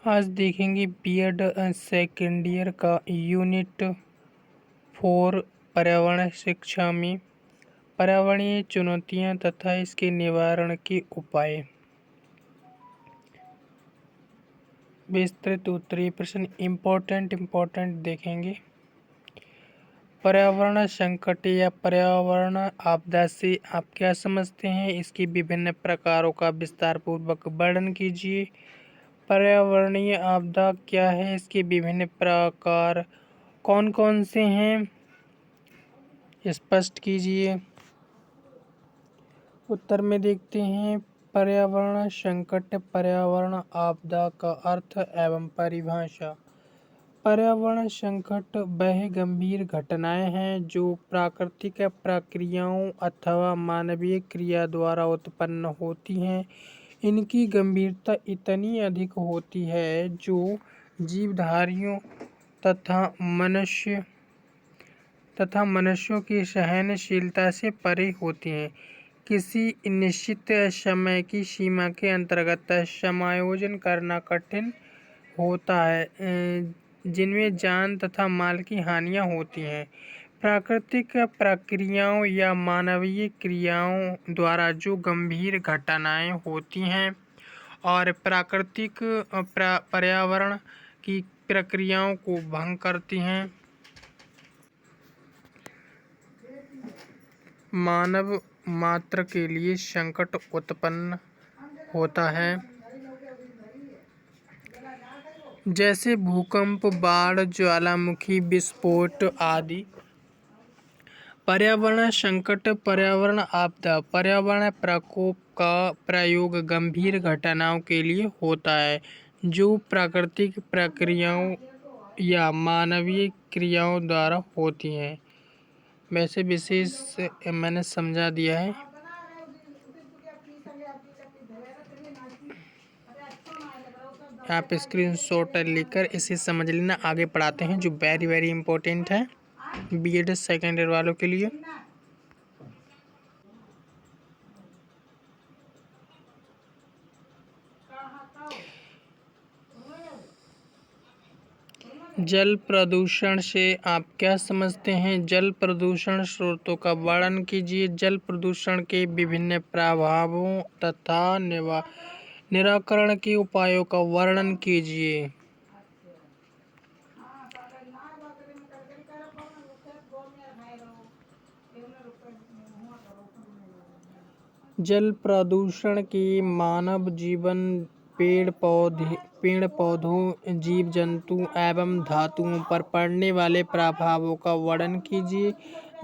आज देखेंगे BEd second year का यूनिट 4 पर्यावरण शिक्षा में पर्यावरणीय चुनौतियां तथा इसके निवारण के उपाय। विस्तृत उत्तरीय प्रश्न इम्पोर्टेंट देखेंगे। पर्यावरण संकट या पर्यावरण आपदा से आप क्या समझते हैं? इसके विभिन्न प्रकारों का विस्तारपूर्वक वर्णन कीजिए। पर्यावरणीय आपदा क्या है? इसके विभिन्न प्रकार कौन कौन से हैं? स्पष्ट कीजिए। उत्तर में देखते हैं पर्यावरण संकट, पर्यावरण आपदा का अर्थ एवं परिभाषा। पर्यावरण संकट वह गंभीर घटनाएं हैं जो प्राकृतिक प्रक्रियाओं अथवा मानवीय क्रिया द्वारा उत्पन्न होती हैं। इनकी गंभीरता इतनी अधिक होती है जो जीवधारियों तथा मनुष्यों की सहनशीलता से परे होती हैं। किसी निश्चित समय की सीमा के अंतर्गत समायोजन करना कठिन होता है, जिनमें जान तथा माल की हानियां होती हैं। प्राकृतिक प्रक्रियाओं या मानवीय क्रियाओं द्वारा जो गंभीर घटनाएं होती हैं और प्राकृतिक पर्यावरण की प्रक्रियाओं को भंग करती हैं, मानव मात्र के लिए संकट उत्पन्न होता है। जैसे भूकंप, बाढ़, ज्वालामुखी विस्फोट आदि। पर्यावरण संकट, पर्यावरण आपदा, पर्यावरण प्रकोप का प्रयोग गंभीर घटनाओं के लिए होता है जो प्राकृतिक प्रक्रियाओं या मानवीय क्रियाओं द्वारा होती हैं। वैसे विशेष मैंने समझा दिया है। आप स्क्रीनशॉट लेकर इसे समझ लेना। आगे पढ़ाते हैं जो वेरी इम्पोर्टेंट है बीएड सेकेंड ईयर वालों के लिए। जल प्रदूषण से आप क्या समझते हैं? जल प्रदूषण स्रोतों का वर्णन कीजिए। जल प्रदूषण के विभिन्न प्रभावों तथा निराकरण के उपायों का वर्णन कीजिए। जल प्रदूषण के मानव जीवन, पेड़ पौधों, जीव जंतु एवं धातुओं पर पड़ने वाले प्रभावों का वर्णन कीजिए।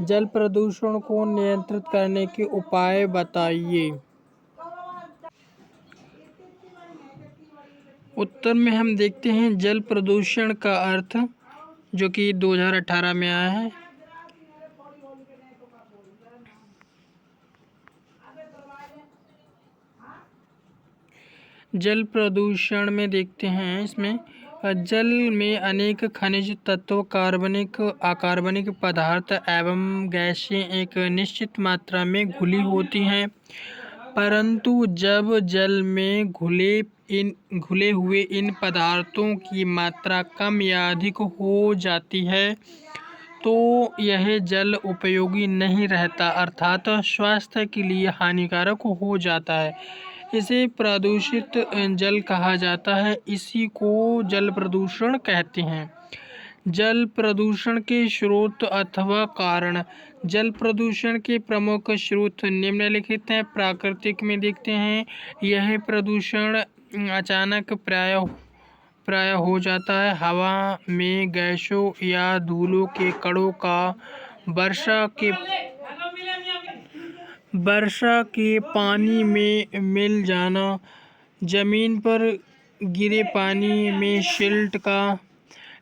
जल प्रदूषण को नियंत्रित करने के उपाय बताइए। उत्तर में हम देखते हैं जल प्रदूषण का अर्थ, जो कि 2018 में आया है। जल प्रदूषण में देखते हैं इसमें जल में अनेक खनिज तत्व, अकार्बनिक पदार्थ एवं गैसें एक निश्चित मात्रा में घुली होती हैं, परंतु जब जल में घुले हुए इन पदार्थों की मात्रा कम या अधिक हो जाती है तो यह जल उपयोगी नहीं रहता, अर्थात स्वास्थ्य के लिए हानिकारक हो जाता है। इसे प्रदूषित जल कहा जाता है। इसी को जल प्रदूषण कहते हैं। जल प्रदूषण के स्रोत अथवा कारण। जल प्रदूषण के प्रमुख स्रोत निम्नलिखित हैं। प्राकृतिक में देखते हैं यह प्रदूषण अचानक प्राय हो जाता है। हवा में गैसों या धूलों के कणों का वर्षा के पानी में मिल जाना, जमीन पर गिरे पानी में सिल्ट का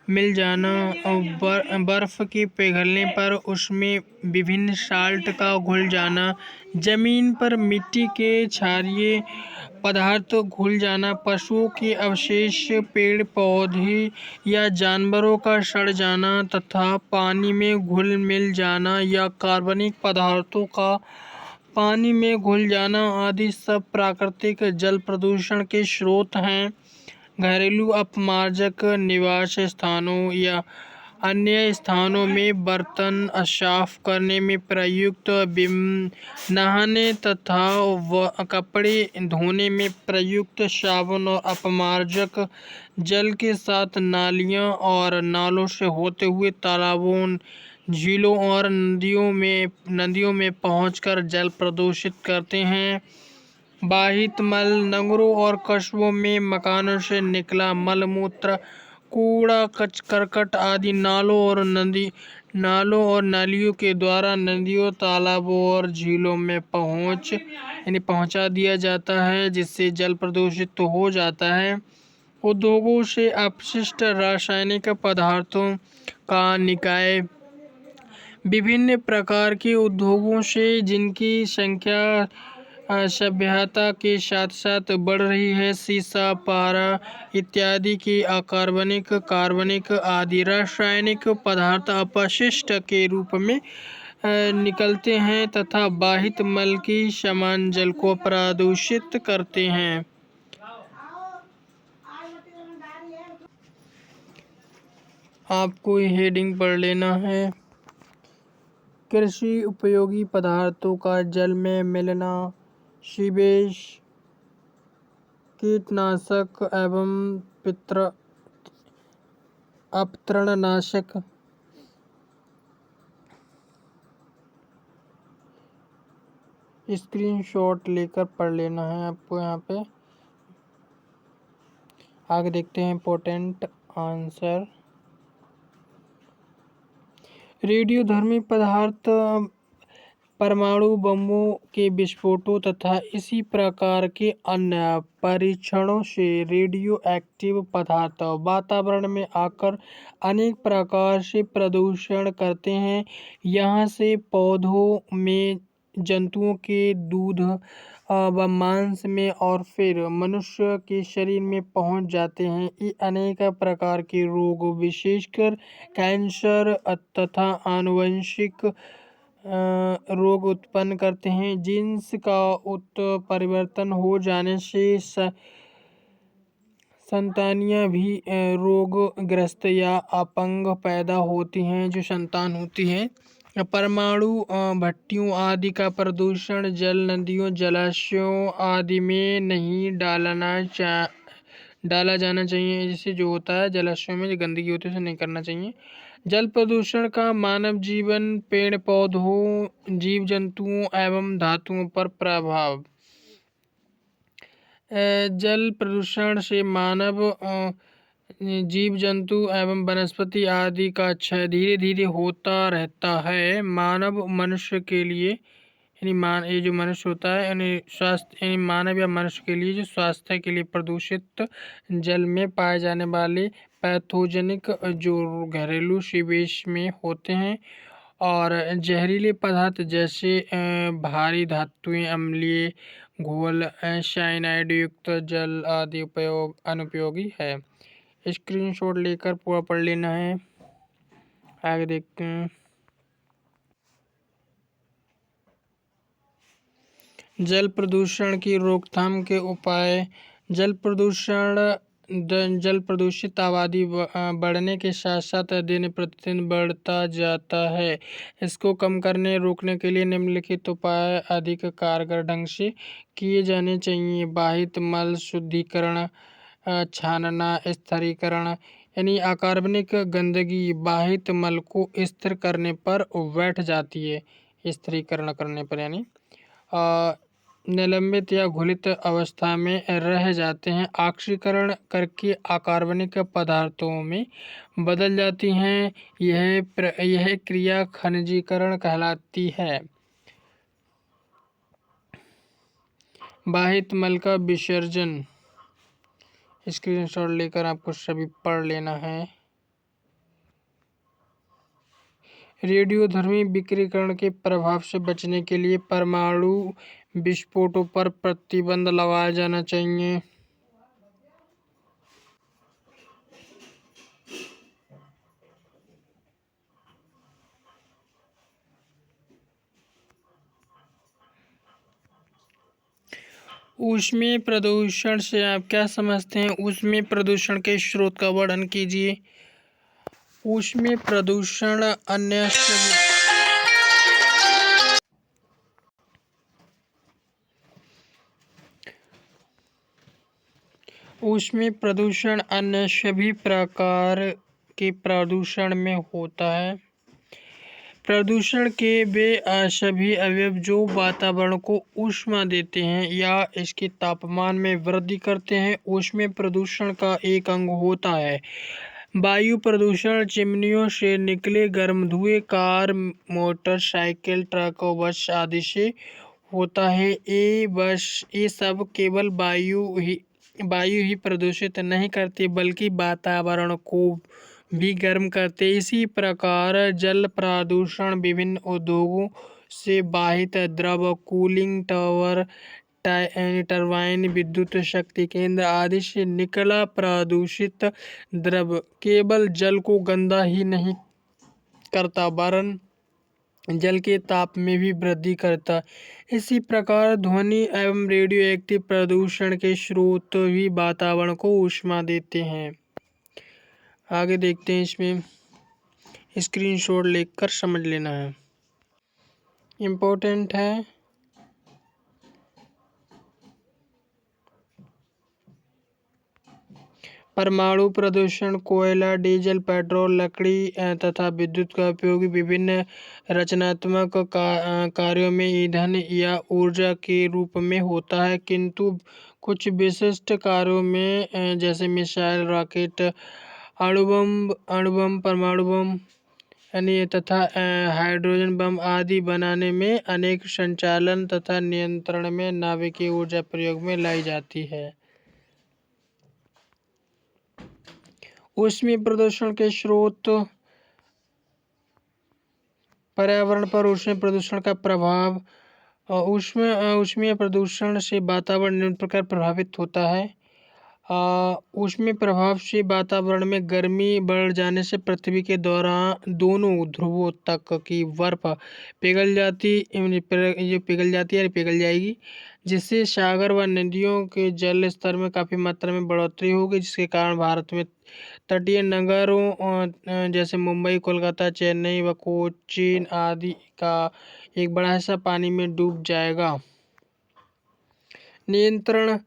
मिल जाना और बर्फ के पिघलने पर उसमें विभिन्न साल्ट का घुल जाना, जमीन पर मिट्टी के क्षारीय पदार्थ घुल जाना, पशुओं के अवशेष, पेड़ पौधे या जानवरों का सड़ जाना तथा पानी में घुल मिल जाना या कार्बनिक पदार्थों का पानी में घुल जाना आदि सब प्राकृतिक जल प्रदूषण के स्रोत हैं। घरेलू अपमार्जक निवास स्थानों या अन्य स्थानों में बर्तन साफ करने में प्रयुक्त, नहाने तथा कपड़े धोने में प्रयुक्त साबुन और अपमार्जक जल के साथ नालियाँ और नालों से होते हुए तालाबों, झीलों और नदियों में पहुंचकर जल प्रदूषित करते हैं। बाहित मल नगरों और कस्बों में मकानों से निकला मल मूत्र, कूड़ा करकट आदि नालों और नालियों के द्वारा नदियों, तालाबों और झीलों में पहुंचा दिया जाता है, जिससे जल प्रदूषित तो हो जाता है। उद्योगों से अपशिष्ट रासायनिक पदार्थों का निकाय, विभिन्न प्रकार के उद्योगों से जिनकी संख्या सभ्यता के साथ साथ बढ़ रही है, सीसा, पारा इत्यादि के कार्बनिक आदि रासायनिक पदार्थ अपशिष्ट के रूप में निकलते हैं तथा बाहित मल के समान जल को प्रदूषित करते हैं। आपको हेडिंग पढ़ लेना है। कृषि उपयोगी पदार्थों का जल में मिलना, सीवेज, कीटनाशक एवं अपतरणनाशक, स्क्रीनशॉट लेकर पढ़ लेना है आपको। यहाँ पे आगे देखते हैं इम्पोर्टेंट आंसर। रेडियोधर्मी पदार्थ परमाणु बमों के विस्फोटों तथा इसी प्रकार के अन्य परीक्षणों से रेडियो एक्टिव पदार्थ वातावरण में आकर अनेक प्रकार से प्रदूषण करते हैं। यहाँ से पौधों में, जंतुओं के दूध व मांस में और फिर मनुष्य के शरीर में पहुँच जाते हैं। ये अनेक प्रकार के रोग, विशेषकर कैंसर तथा आनुवंशिक रोग उत्पन्न करते हैं। जीन्स का उत्परिवर्तन हो जाने से संतानियां भी रोगग्रस्त या अपंग पैदा होती हैं, जो संतान होती है। परमाणु भट्टियों आदि का प्रदूषण जल, नदियों, जलाशयों आदि में नहीं डाला जाना चाहिए। जैसे जो होता है जलाशयों में जो गंदगी होती है उसे नहीं करना चाहिए। जल प्रदूषण का मानव जीवन, पेड़ पौधों, जीव जंतुओं एवं धातुओं पर प्रभाव। जल प्रदूषण से मानव, जीव जंतु एवं वनस्पति आदि का क्षय धीरे धीरे होता रहता है। मनुष्य के लिए ये जो मनुष्य होता है यानी स्वास्थ्य, यानी मानव या मनुष्य के लिए जो स्वास्थ्य के लिए प्रदूषित जल में पाए जाने वाले पैथोजेनिक जो घरेलू सीवेज में होते हैं और जहरीले पदार्थ जैसे भारी धातुएं, अम्लीय घोल, साइनाइड युक्त जल आदि अनुपयोगी है। स्क्रीनशॉट लेकर पूरा पढ़ लेना है। आगे देखते हैं। जल प्रदूषण की रोकथाम के उपाय। जल प्रदूषित आबादी बढ़ने के साथ साथ दिन प्रतिदिन बढ़ता जाता है। इसको कम करने रोकने के लिए निम्नलिखित उपाय अधिक कारगर ढंग से किए जाने चाहिए। बाहित मल शुद्धिकरण, छानना, स्थिरीकरण, यानी अकार्बनिक गंदगी बाहित मल को स्थिर करने पर बैठ जाती है। स्थिरीकरण करने पर यानी निलंबित या घुलित अवस्था में रह जाते हैं। ऑक्सीकरण करके अकार्बनिक पदार्थों में बदल जाती हैं। यह क्रिया खनिजीकरण कहलाती है। बाहित मल का विसर्जन। स्क्रीनशॉट लेकर आपको सभी पढ़ लेना है। रेडियोधर्मी विकिरण के प्रभाव से बचने के लिए परमाणु विस्फोटों पर प्रतिबंध लगाया जाना चाहिए। ऊष्मीय प्रदूषण से आप क्या समझते हैं? ऊष्मीय प्रदूषण के स्रोत का वर्णन कीजिए। ऊष्मीय प्रदूषण अन्य सभी ऊष्मीय प्रदूषण अन्य सभी प्रकार के प्रदूषण में होता है। प्रदूषण के वे सभी अवयव जो वातावरण को ऊष्मा देते हैं या इसके तापमान में वृद्धि करते हैं, ऊष्मीय प्रदूषण का एक अंग होता है। वायु प्रदूषण चिमनियों से निकले गर्म धुएं कार, मोटरसाइकिल, ट्रक और बस आदि से होता है। ये सब केवल वायु ही प्रदूषित नहीं करती बल्कि वातावरण को भी गर्म करते। इसी प्रकार जल प्रदूषण विभिन्न उद्योगों से बाहित द्रव, कूलिंग टावर, टरबाइन, विद्युत शक्ति केंद्र आदि से निकला प्रदूषित द्रव केवल जल को गंदा ही नहीं करता वरन जल के ताप में भी वृद्धि करता। इसी प्रकार ध्वनि एवं रेडियो एक्टिव प्रदूषण के स्रोत भी वातावरण को ऊष्मा देते हैं। आगे देखते हैं, इसमें स्क्रीनशॉट लेकर समझ लेना है, इम्पोर्टेंट है। परमाणु प्रदूषण कोयला, डीजल, पेट्रोल, लकड़ी तथा विद्युत का उपयोग विभिन्न रचनात्मक कार्यों में ईंधन या ऊर्जा के रूप में होता है, किंतु कुछ विशिष्ट कार्यों में जैसे मिसाइल, रॉकेट, अणुबम, परमाणु बम तथा हाइड्रोजन बम आदि बनाने में अनेक संचालन तथा नियंत्रण में नाभिकीय ऊर्जा प्रयोग में लाई जाती है। ऊष्मीय प्रदूषण के स्रोत। पर्यावरण पर ऊष्मीय प्रदूषण का प्रभाव। ऊष्मीय प्रदूषण से वातावरण निम्न प्रकार प्रभावित होता है। ऊष्मीय प्रभाव से वातावरण में गर्मी बढ़ जाने से पृथ्वी के दौरान दोनों ध्रुवों तक की बर्फ पिघल जाएगी, जिससे सागर व नदियों के जल स्तर में काफ़ी मात्रा में बढ़ोतरी होगी, जिसके कारण भारत में तटीय नगरों जैसे मुंबई, कोलकाता, चेन्नई व कोचीन आदि का एक बड़ा हिस्सा पानी में डूब जाएगा। नियंत्रण।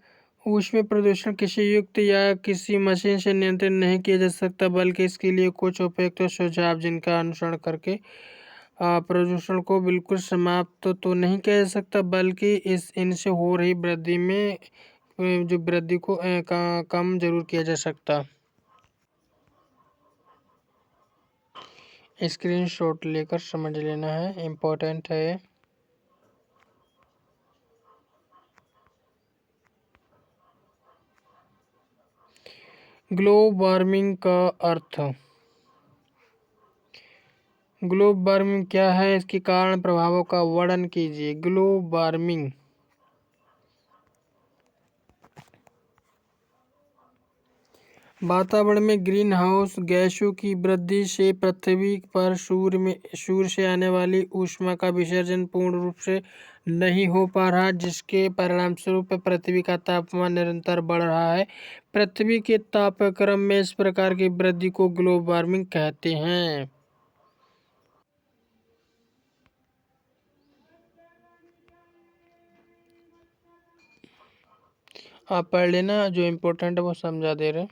ऊष्मीय प्रदूषण किसी युक्त या किसी मशीन से नियंत्रित नहीं किया जा सकता, बल्कि इसके लिए कुछ उपयुक्त सुझाव जिनका अनुसरण करके प्रदूषण को बिल्कुल समाप्त तो नहीं किया जा सकता, बल्कि इनसे हो रही वृद्धि में जो वृद्धि को कम जरूर किया जा सकता। स्क्रीनशॉट लेकर समझ लेना है, इम्पोर्टेंट है। ग्लोबल वार्मिंग का अर्थ। ग्लोबल वार्मिंग क्या है, इसके कारण प्रभावों का वर्णन कीजिए। ग्लोबल वार्मिंग वातावरण में ग्रीन हाउस गैसों की वृद्धि से पृथ्वी पर सूर्य से आने वाली ऊष्मा का विसर्जन पूर्ण रूप से नहीं हो पा रहा, जिसके परिणामस्वरूप पृथ्वी का तापमान निरंतर बढ़ रहा है। पृथ्वी के तापक्रम में इस प्रकार की वृद्धि को ग्लोबल वार्मिंग कहते हैं। आप पढ़ लेना, जो इम्पोर्टेंट है वो समझा दे रहे।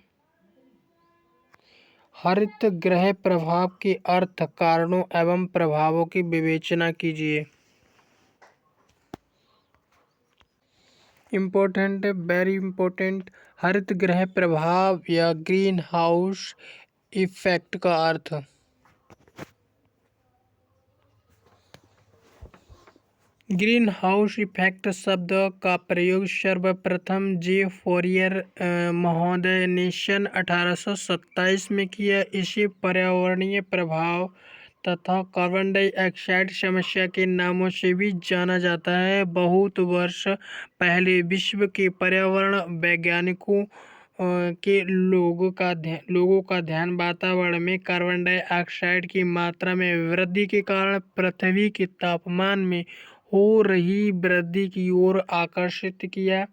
हरित गृह प्रभाव के अर्थ, कारणों एवं प्रभावों की विवेचना कीजिए। Important, very important. हरित गृह प्रभाव या ग्रीन हाउस इफेक्ट का अर्थ। ग्रीन हाउस इफेक्ट शब्द का प्रयोग सर्वप्रथम जे फोरियर महोदय ने सन 1827 में किया। इसे पर्यावरणीय प्रभाव तथा कार्बन डाइऑक्साइड समस्या के नामों से भी जाना जाता है। बहुत वर्ष पहले विश्व के पर्यावरण वैज्ञानिकों के लोगों का ध्यान वातावरण में कार्बन डाइऑक्साइड की मात्रा में वृद्धि के कारण पृथ्वी के तापमान में हो रही वृद्धि की ओर आकर्षित किया।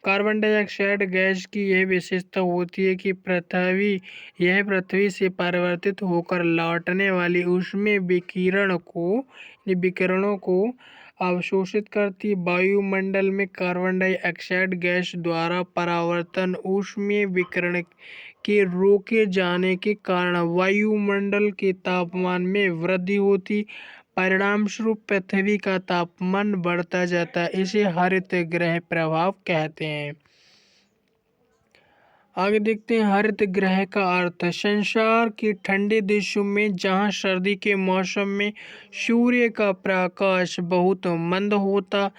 कार्बन डाइऑक्साइड गैस की यह विशेषता होती है कि पृथ्वी से परावर्तित होकर लौटने वाली ऊष्मीय विकिरणों को अवशोषित करती है। वायुमंडल में कार्बन डाइऑक्साइड गैस द्वारा परावर्तन ऊष्मीय विकिरण के रोके जाने के कारण वायुमंडल के तापमान में वृद्धि होती, परिणामस्वरूप पृथ्वी का तापमान बढ़ता जाता है। इसे हरित गृह प्रभाव कहते हैं। आगे देखते हैं हरित गृह का अर्थ। संसार के ठंडे देशों में जहां सर्दी के मौसम में सूर्य का प्रकाश बहुत मंद होता,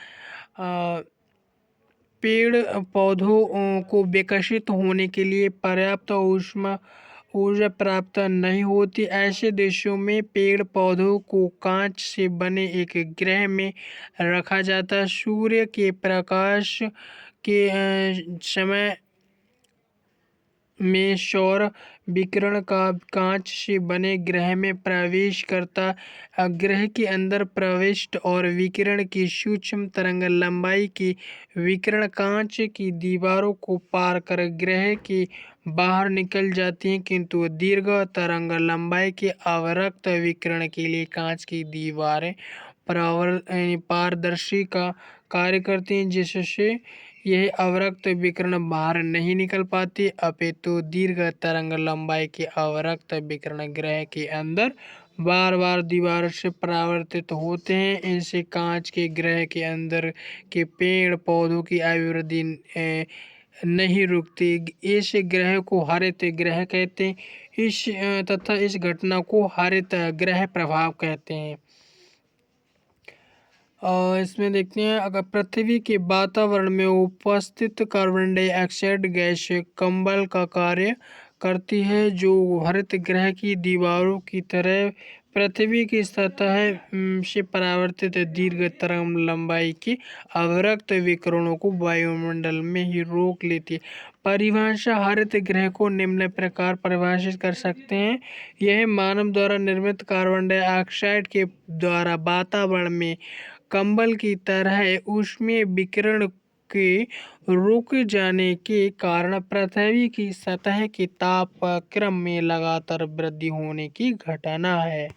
पेड़ पौधों को विकसित होने के लिए पर्याप्त ऊर्जा प्राप्त नहीं होती, ऐसे देशों में पेड़ पौधों को कांच से बने एक गृह में रखा जाता है। सूर्य के प्रकाश के समय में सौर विकिरण का कांच से बने गृह में प्रवेश करता, गृह के अंदर प्रविष्ट और विकिरण की सूक्ष्म तरंग लंबाई की विकिरण कांच की दीवारों को पार कर गृह के बाहर निकल जाती हैं, किंतु दीर्घ तरंग लंबाई के अवरक्त विकिरण के लिए कांच की दीवारें पारदर्शी का कार्य करती हैं, जिससे यह अवरक्त विकिरण बाहर नहीं निकल पाती, अपितु दीर्घ तरंग लंबाई के अवरक्त विकिरण गृह के अंदर बार बार दीवार से परावर्तित होते हैं। इनसे कांच के गृह के अंदर के पेड़ पौधों की अभिवृद्धि नहीं रुकती। इस ग्रह को हरित ग्रह कहते हैं। तथा इस घटना को हरित ग्रह प्रभाव कहते हैं। इसमें देखते हैं, अगर पृथ्वी के वातावरण में उपस्थित कार्बन डाइऑक्साइड गैस कंबल का कार्य करती है, जो हरित गृह की दीवारों की तरह पृथ्वी की सतह से परावर्तित दीर्घ तरंग लंबाई के अवरक्त विकिरणों को वायुमंडल में ही रोक लेती है। परिभाषा हरित गृह को निम्न प्रकार परिभाषित कर सकते हैं। यह मानव द्वारा निर्मित कार्बन डाइऑक्साइड के द्वारा वातावरण में कंबल की तरह ऊष्मीय विकिरण के रुक जाने के कारण पृथ्वी की सतह के तापक्रम में लगातार वृद्धि होने की घटना है।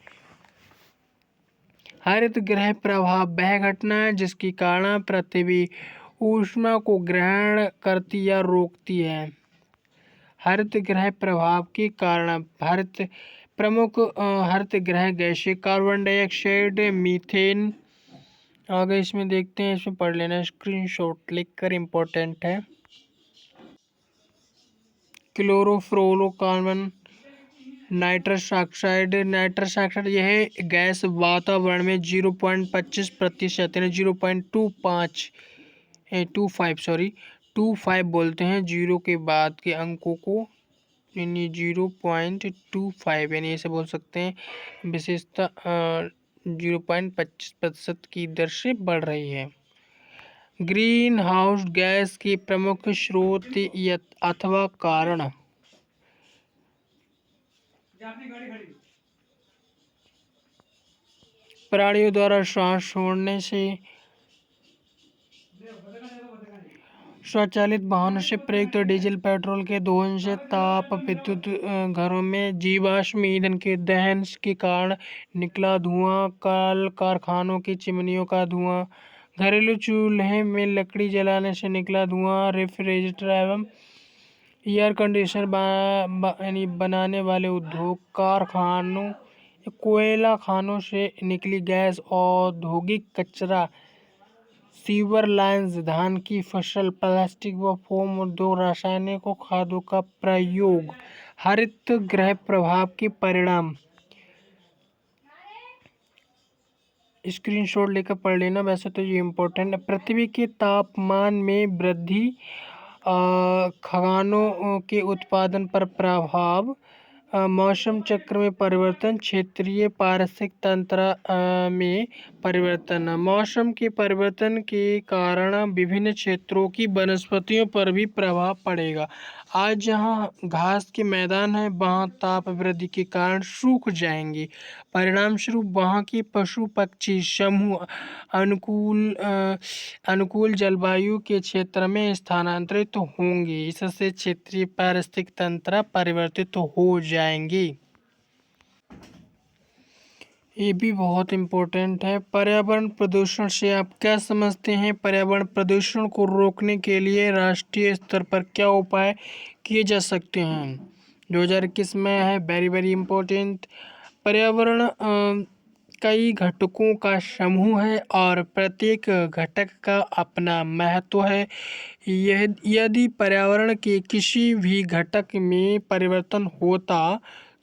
हरित गृह प्रभाव वह घटना है जिसके कारण पृथ्वी ऊष्मा को ग्रहण करती या रोकती है। हरित गृह प्रभाव के कारण प्रमुख हरित गृह गैसें कार्बन डाइऑक्साइड, मीथेन। आगे इसमें देखते हैं, इसमें पढ़ लेना, स्क्रीनशॉट लिखकर, इम्पोर्टेंट है। क्लोरोफ्लोरोकार्बन, नाइट्रस ऑक्साइड यह गैस वातावरण में 0.25% यानी 0.25 बोलते हैं, जीरो के बाद के अंकों को, यानी 0.25 यानी ऐसे बोल सकते हैं, विशेषता 0.25% की दर से बढ़ रही है। ग्रीन हाउस गैस के प्रमुख स्रोत अथवा कारण। प्राणियों द्वारा श्वास छोड़ने से, स्वचालित वाहनों से प्रयुक्त डीजल पेट्रोल के दोहन से, ताप विद्युत घरों में जीवाश्म ईंधन के दहन के कारण निकला धुआं, कल कारखानों की चिमनियों का धुआं, घरेलू चूल्हे में लकड़ी जलाने से निकला धुआं, रेफ्रिजरेटर एवं एयर कंडीशनर बनाने वाले उद्योग कारखानों, कोयला खानों से निकली गैस, औद्योगिक कचरा, सीवर लाइन्स, धान की फसल, प्लास्टिक व फोम उद्योग, रासायनिक खादों का प्रयोग। हरित गृह प्रभाव के परिणाम स्क्रीनशॉट लेकर पढ़ लेना, वैसे तो ये इम्पोर्टेंट है। पृथ्वी के तापमान में वृद्धि, खाद्यान्नों के उत्पादन पर प्रभाव, मौसम चक्र में परिवर्तन, क्षेत्रीय पारिस्थितिक तंत्र में परिवर्तन। मौसम के परिवर्तन के कारण विभिन्न क्षेत्रों की वनस्पतियों पर भी प्रभाव पड़ेगा। आज जहाँ घास के मैदान हैं वहाँ ताप वृद्धि के कारण सूख जाएंगे। परिणाम स्वरूप वहाँ के पशु पक्षी समूह अनुकूल जलवायु के क्षेत्र में स्थानांतरित होंगे। इससे क्षेत्रीय पारिस्थितिक तंत्र परिवर्तित हो जाएंगे। ये भी बहुत इम्पोर्टेंट है। पर्यावरण प्रदूषण से आप क्या समझते हैं? पर्यावरण प्रदूषण को रोकने के लिए राष्ट्रीय स्तर पर क्या उपाय किए जा सकते हैं? 2021 में है, वेरी वेरी इम्पोर्टेंट। पर्यावरण कई घटकों का समूह है और प्रत्येक घटक का अपना महत्व है। यह यदि पर्यावरण के किसी भी घटक में परिवर्तन होता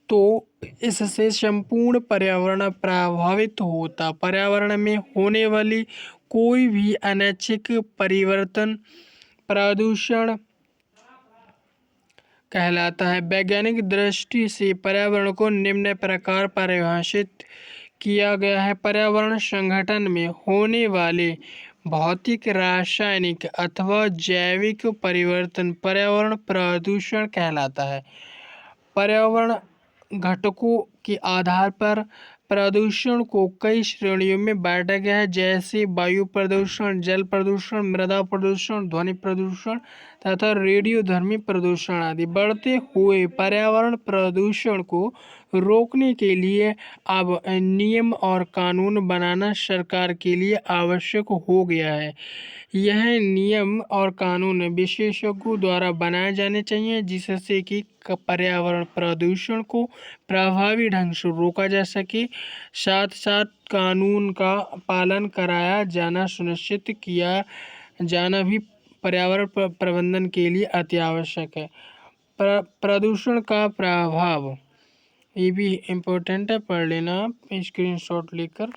तो इससे संपूर्ण पर्यावरण प्रभावित होता। पर्यावरण में होने वाली कोई भी अनैच्छिक परिवर्तन प्रदूषण कहलाता है। वैज्ञानिक दृष्टि से पर्यावरण को निम्न प्रकार परिभाषित किया गया है। पर्यावरण संगठन में होने वाले भौतिक, रासायनिक अथवा जैविक परिवर्तन पर्यावरण प्रदूषण कहलाता है। पर्यावरण घटकों के आधार पर प्रदूषण को कई श्रेणियों में बांटा गया है, जैसे वायु प्रदूषण, जल प्रदूषण, मृदा प्रदूषण, ध्वनि प्रदूषण तथा रेडियोधर्मी प्रदूषण आदि। बढ़ते हुए पर्यावरण प्रदूषण को रोकने के लिए अब नियम और कानून बनाना सरकार के लिए आवश्यक हो गया है। यह नियम और कानून विशेषज्ञों द्वारा बनाए जाने चाहिए, जिससे कि पर्यावरण प्रदूषण को प्रभावी ढंग से रोका जा सके। साथ साथ कानून का पालन कराया जाना सुनिश्चित किया जाना भी पर्यावरण प्रबंधन के लिए अति आवश्यक है। प्रदूषण का प्रभाव ये भी इम्पोर्टेंट है, पढ़ लेना आप स्क्रीनशॉट लेकर।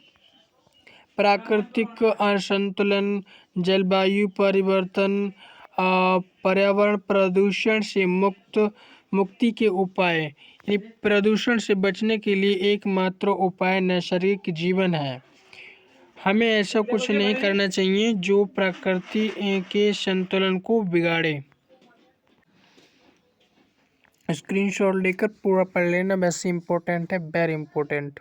प्राकृतिक असंतुलन, जलवायु परिवर्तन, पर्यावरण प्रदूषण से मुक्ति के उपाय। ये प्रदूषण से बचने के लिए एकमात्र उपाय नैसर्गिक जीवन है। हमें ऐसा कुछ नहीं करना चाहिए जो प्रकृति के संतुलन को बिगाड़े। स्क्रीनशॉट लेकर पूरा पढ़ लेना, वैसे इम्पोर्टेंट है, वेरी इम्पोर्टेंट।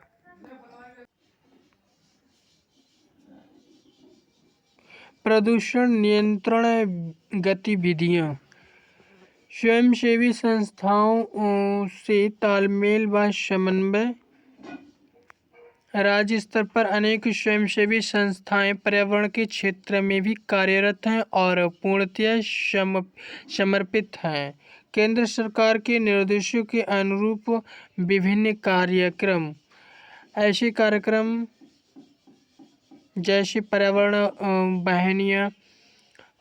प्रदूषण नियंत्रण गतिविधियाँ। स्वयंसेवी संस्थाओं से तालमेल व समन्वय। राज्य स्तर पर अनेक स्वयंसेवी संस्थाएं पर्यावरण के क्षेत्र में भी कार्यरत हैं और पूर्णतः समर्पित हैं। केंद्र सरकार के निर्देशों के अनुरूप विभिन्न कार्यक्रम, ऐसे कार्यक्रम जैसे पर्यावरण वाहिनियाँ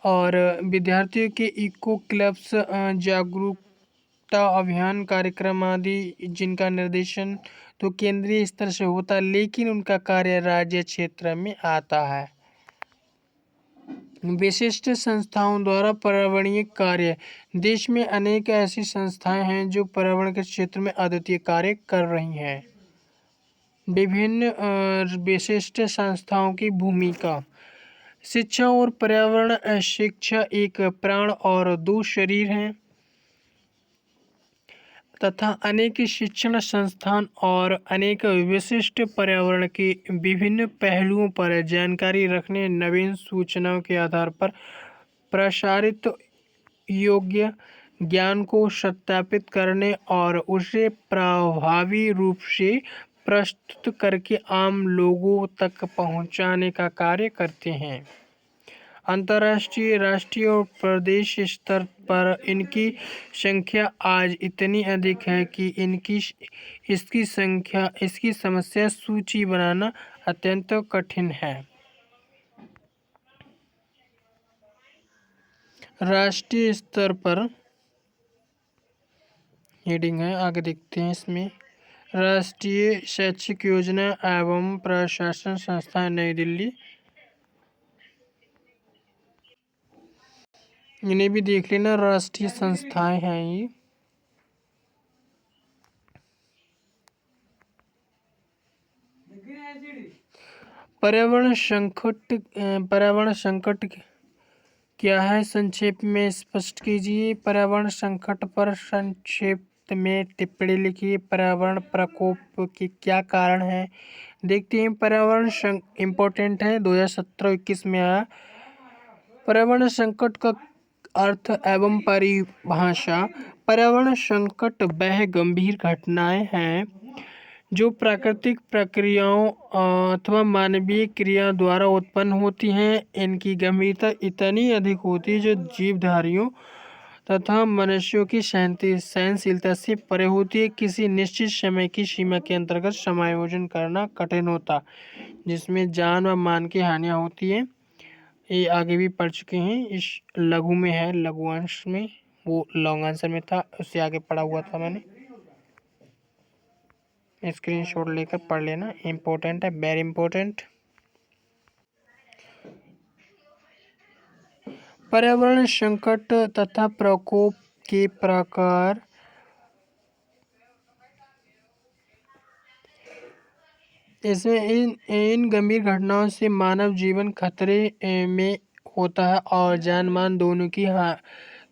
और विद्यार्थियों के इको क्लब्स, जागरूकता अभियान कार्यक्रम आदि, जिनका निर्देशन तो केंद्रीय स्तर से होता है, लेकिन उनका कार्य राज्य क्षेत्र में आता है। विशिष्ट संस्थाओं द्वारा पर्यावरणीय कार्य। देश में अनेक ऐसी संस्थाएं हैं जो पर्यावरण के क्षेत्र में अद्वितीय कार्य कर रही हैं। विभिन्न विशिष्ट संस्थाओं की भूमिका। शिक्षा और पर्यावरण। शिक्षा एक प्राण और दो शरीर हैं तथा अनेक शिक्षण संस्थान और अनेक विशिष्ट पर्यावरण के विभिन्न पहलुओं पर जानकारी रखने, नवीन सूचनाओं के आधार पर प्रसारित योग्य ज्ञान को सत्यापित करने और उसे प्रभावी रूप से प्रस्तुत करके आम लोगों तक पहुंचाने का कार्य करते हैं। अंतर्राष्ट्रीय, राष्ट्रीय और प्रदेश स्तर पर इनकी संख्या आज इतनी अधिक है कि इसकी समस्या सूची बनाना अत्यंत कठिन है। राष्ट्रीय स्तर पर हेडिंग है, आगे देखते हैं इसमें। राष्ट्रीय शैक्षिक योजना एवं प्रशासन संस्थान, नई दिल्ली। इन्हें भी देख लेना, राष्ट्रीय संस्थाएं हैं ये। पर्यावरण संकट क्या है, संक्षेप में स्पष्ट कीजिए। पर्यावरण संकट पर संक्षेप में टिप्पणी लिखिए। पर्यावरण प्रकोप के क्या कारण हैं, देखते हैं। पर्यावरण इम्पोर्टेंट है, 2017-21 में आया। पर्यावरण संकट का अर्थ एवं परिभाषा। पर्यावरण संकट वह गंभीर घटनाएं हैं जो प्राकृतिक प्रक्रियाओं अथवा मानवीय क्रिया द्वारा उत्पन्न होती हैं। इनकी गंभीरता इतनी अधिक होती है जो जीवधारियों तथा मनुष्यों की सहनशीलता से परे होती है। किसी निश्चित समय की सीमा के अंतर्गत समायोजन करना कठिन होता, जिसमें जान व मान की हानियां होती है। ये आगे भी पढ़ चुके हैं, इस लघु में है, लघु अंश में, वो लॉन्ग आंसर में था, उससे आगे पढ़ा हुआ था मैंने। स्क्रीनशॉट लेकर पढ़ लेना, इम्पोर्टेंट है, वेरी इम्पोर्टेंट। पर्यावरण संकट तथा प्रकोप के प्रकार। इसमें इन गंभीर घटनाओं से मानव जीवन खतरे में होता है और जान मान दोनों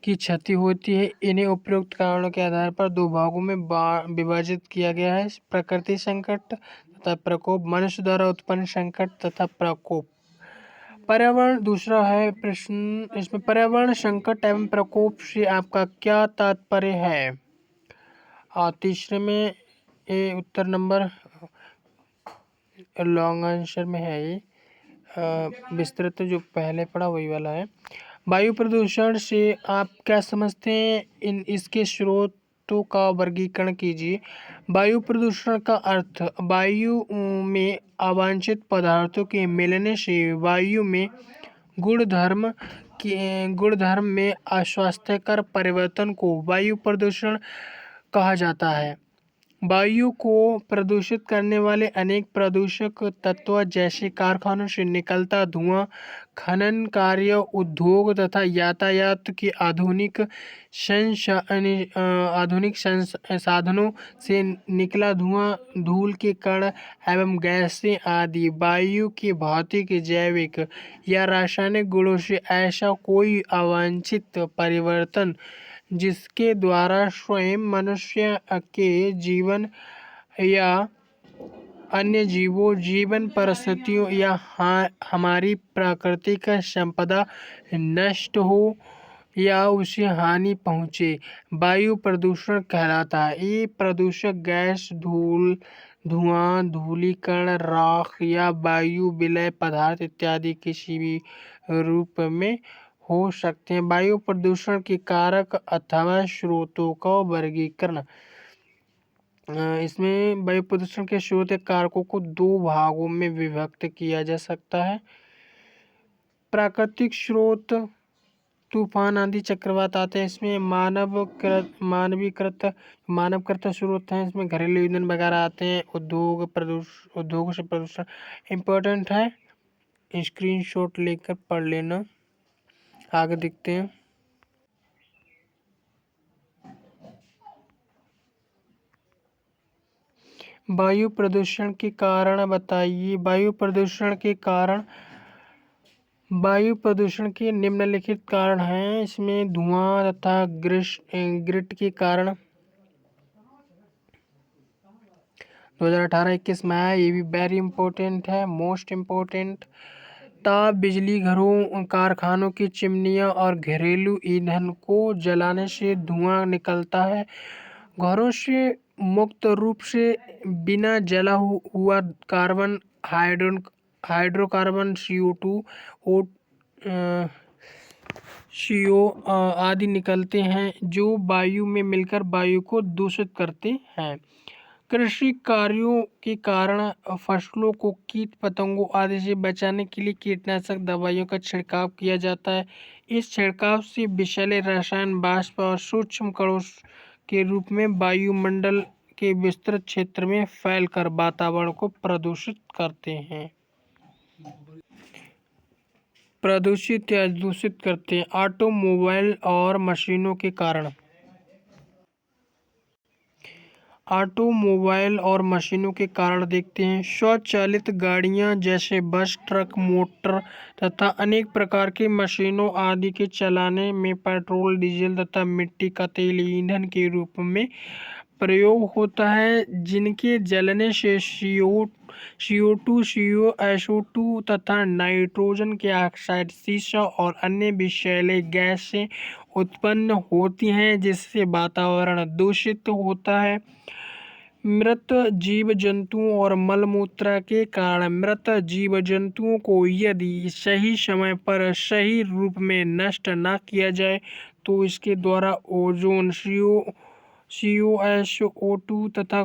की क्षति होती है। इन्हें उपरोक्त कारणों के आधार पर दो भागों में विभाजित किया गया है: प्रकृति संकट तथा प्रकोप, मनुष्य द्वारा उत्पन्न संकट तथा प्रकोप। पर्यावरण, दूसरा है प्रश्न इसमें, पर्यावरण संकट एवं प्रकोप से आपका क्या तात्पर्य है? और तीसरे में ये उत्तर नंबर लॉन्ग आंसर में है, ये विस्तृत जो पहले पढ़ा वही वाला है। वायु प्रदूषण से आप क्या समझते हैं? इसके स्रोतों का वर्गीकरण कीजिए। वायु प्रदूषण का अर्थ वायु में अवांछित पदार्थों के मिलने से वायु में गुणधर्म में अस्वास्थ्यकर परिवर्तन को वायु प्रदूषण कहा जाता है। वायु को प्रदूषित करने वाले अनेक प्रदूषक तत्व जैसे कारखानों से निकलता धुआं, खनन कार्य, उद्योग तथा यातायात के आधुनिक संसाधनों से निकला धुआं, धूल के कण एवं गैसें आदि वायु के भौतिक, जैविक या रासायनिक गुणों से ऐसा कोई अवांछित परिवर्तन जिसके द्वारा स्वयं मनुष्य के जीवन या अन्य जीवों, जीवन परिस्थितियों या हमारी प्राकृतिक संपदा नष्ट हो या उसे हानि पहुँचे, वायु प्रदूषण कहलाता है। ये प्रदूषक गैस, धुआं, धूलिकण, राख या वायु विलय पदार्थ इत्यादि किसी भी रूप में हो सकते हैं। वायु प्रदूषण के कारक अथवा स्रोतों का वर्गीकरण। इसमें वायु प्रदूषण के स्रोत कारकों को दो भागों में विभक्त किया जा सकता है। प्राकृतिक स्रोत, तूफान, आंधी, चक्रवात आते हैं। इसमें मानवकृत स्रोत हैं, इसमें घरेलू ईंधन वगैरह आते हैं। उद्योग से प्रदूषण इम्पोर्टेंट है, स्क्रीनशॉट लेकर पढ़ लेना। आगे देखते हैं। वायु प्रदूषण के कारण बताइए। वायु प्रदूषण के निम्नलिखित कारण हैं। इसमें धुआं तथा ग्रिट के कारण 2018-21 में आया, ये भी वेरी इंपॉर्टेंट है, मोस्ट इम्पोर्टेंट। ताप बिजली, घरों, कारखानों की चिमनियां और घरेलू ईंधन को जलाने से धुआं निकलता है। घरों से मुक्त रूप से बिना जला हुआ कार्बन, हाइड्रोकार्बन, CO आदि निकलते हैं जो वायु में मिलकर वायु को दूषित करते हैं। कृषि कार्यों के कारण फसलों को कीट पतंगों आदि से बचाने के लिए कीटनाशक दवाइयों का छिड़काव किया जाता है। इस छिड़काव से विषैले रसायन वाष्प और सूक्ष्म कणों के रूप में वायुमंडल के विस्तृत क्षेत्र में फैलकर वातावरण को प्रदूषित करते हैं। दूषित करते हैं। ऑटोमोबाइल और मशीनों के कारण। ऑटोमोबाइल और मशीनों के कारण देखते हैं। स्वचालित गाड़ियां जैसे बस, ट्रक, मोटर तथा अनेक प्रकार की मशीनों आदि के चलाने में पेट्रोल, डीजल तथा मिट्टी का तेल ईंधन के रूप में प्रयोग होता है, जिनके जलने से CO2, SO2 तथा नाइट्रोजन के ऑक्साइड, सीसा और अन्य विषैले गैसें उत्पन्न होती हैं, जिससे वातावरण दूषित होता है। मृत जीव जंतुओं और मलमूत्र के कारण मृत जीव जंतुओं को यदि सही समय पर सही रूप में नष्ट न किया जाए तो इसके द्वारा ओजोन, COSO2 तथा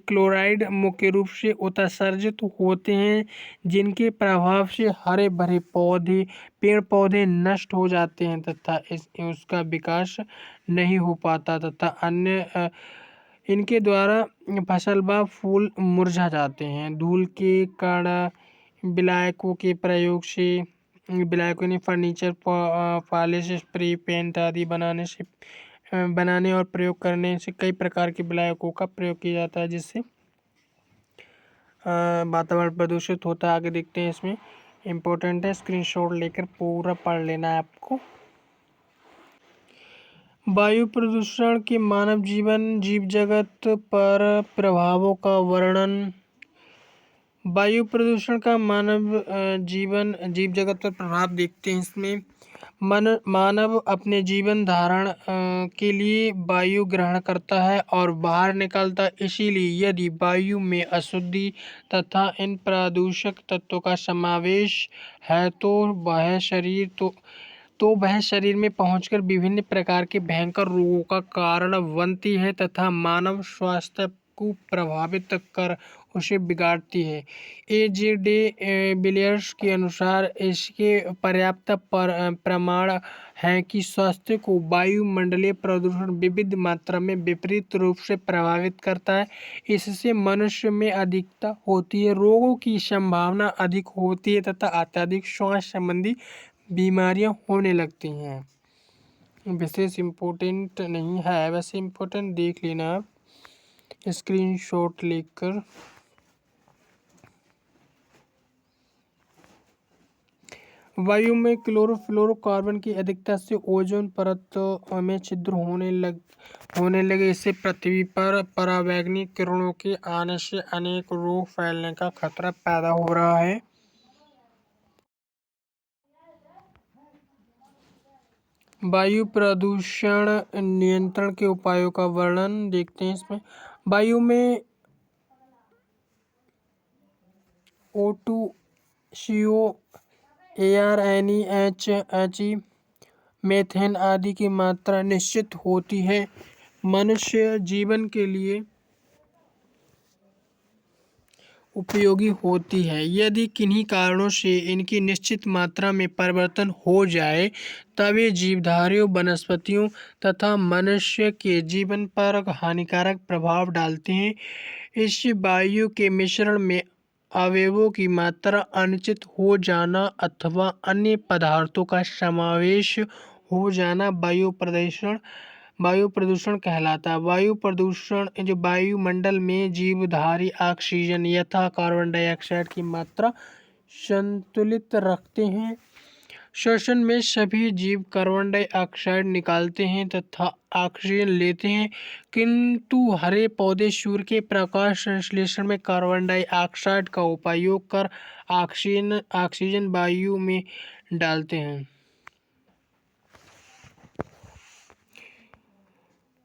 क्लोराइड मुख्य रूप से उत्सर्जित होते हैं, जिनके प्रभाव से हरे भरे पेड़ पौधे नष्ट हो जाते हैं तथा उसका विकास नहीं हो पाता तथा अन्य इनके द्वारा फसल व फूल मुरझा जाते हैं। धूल के कण विलायकों के प्रयोग से विलायकों ने फर्नीचर, पॉलिश, स्प्रे, पेंट आदि बनाने और प्रयोग करने से कई प्रकार के विलायकों का प्रयोग किया जाता है, जिससे वातावरण प्रदूषित होता है। आगे देखते हैं, इसमें इम्पोर्टेंट है, स्क्रीनशॉट लेकर पूरा पढ़ लेना है आपको। वायु प्रदूषण के मानव जीवन, जीव जगत पर प्रभावों का वर्णन। वायु प्रदूषण का मानव जीवन, जीव जगत पर प्रभाव देखते हैं। इसमें मानव अपने जीवन धारण के लिए वायु ग्रहण करता है और बाहर निकालता है। इसीलिए यदि वायु में अशुद्धि तथा इन प्रदूषक तत्वों का समावेश है तो वह शरीर में पहुंचकर विभिन्न प्रकार के भयंकर रोगों का कारण बनती है तथा मानव स्वास्थ्य को प्रभावित कर उसे बिगाड़ती है। AJ विलियर्स के अनुसार इसके पर्याप्त प्रमाण हैं कि स्वास्थ्य को वायुमंडलीय प्रदूषण विविध मात्रा में विपरीत रूप से प्रभावित करता है। इससे मनुष्य में अधिकता होती है, रोगों की संभावना अधिक होती है तथा अत्यधिक श्वास संबंधी बीमारियां होने लगती हैं। विशेष इम्पोर्टेंट नहीं है, वैसे इम्पोर्टेंट देख लेना आप स्क्रीनशॉट लेकर। वायु में क्लोरोफ्लोरोकार्बन की अधिकता से ओजोन परत में छिद्र होने लगे। इससे पृथ्वी पर पराबैंगनी किरणों के आने से अनेक रोग फैलने का खतरा पैदा हो रहा है। वायु प्रदूषण नियंत्रण के उपायों का वर्णन देखते हैं। इसमें वायु में O2, CO, AR, NEH, methane आदि की मात्रा निश्चित होती है। मनुष्य जीवन के लिए उपयोगी होती है। यदि किन्हीं कारणों से इनकी निश्चित मात्रा में परिवर्तन हो जाए तब ये जीवधारियों, वनस्पतियों तथा मनुष्य के जीवन पर हानिकारक प्रभाव डालते हैं। इस वायु के मिश्रण में अवयवों की मात्रा अनिश्चित हो जाना अथवा अन्य पदार्थों का समावेश हो जाना वायु प्रदूषण कहलाता है। वायु प्रदूषण जो वायुमंडल में जीवधारी ऑक्सीजन यथा कार्बन डाइऑक्साइड की मात्रा संतुलित रखते हैं। श्वसन में सभी जीव कार्बन डाइऑक्साइड निकालते हैं तथा ऑक्सीजन लेते हैं, किंतु हरे पौधे सूर्य के प्रकाश संश्लेषण में कार्बन डाइऑक्साइड का उपयोग कर ऑक्सीजन वायु में डालते हैं।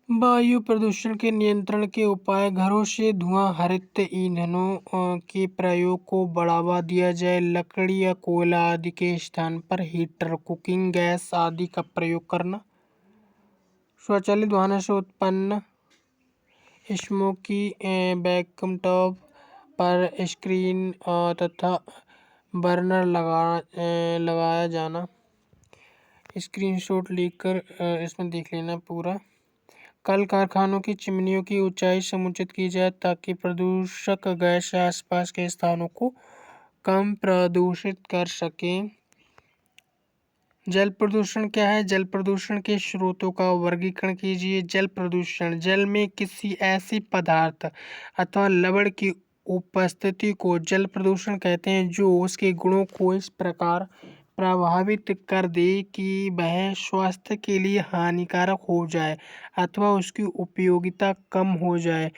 वायु प्रदूषण के नियंत्रण के उपाय। घरों से धुआं हरित ईंधनों के प्रयोग को बढ़ावा दिया जाए। लकड़ी या कोयला आदि के स्थान पर हीटर, कुकिंग गैस आदि का प्रयोग करना। स्वचालित वाहनों से उत्पन्न स्मोकी वैक्यूम टॉप पर स्क्रीन तथा बर्नर लगाया जाना। स्क्रीनशॉट लेकर इसमें देख लेना पूरा। कल कारखानों की चिमनियों की ऊंचाई समुचित की जाए ताकि प्रदूषक गैस आसपास के स्थानों को कम प्रदूषित कर सकें। जल प्रदूषण क्या है? जल प्रदूषण के स्रोतों का वर्गीकरण कीजिए। जल प्रदूषण जल में किसी ऐसी पदार्थ अथवा लवण की उपस्थिति को जल प्रदूषण कहते हैं जो उसके गुणों को इस प्रकार प्रभावित कर दे कि वह स्वास्थ्य के लिए हानिकारक हो जाए अथवा उसकी उपयोगिता कम हो जाए।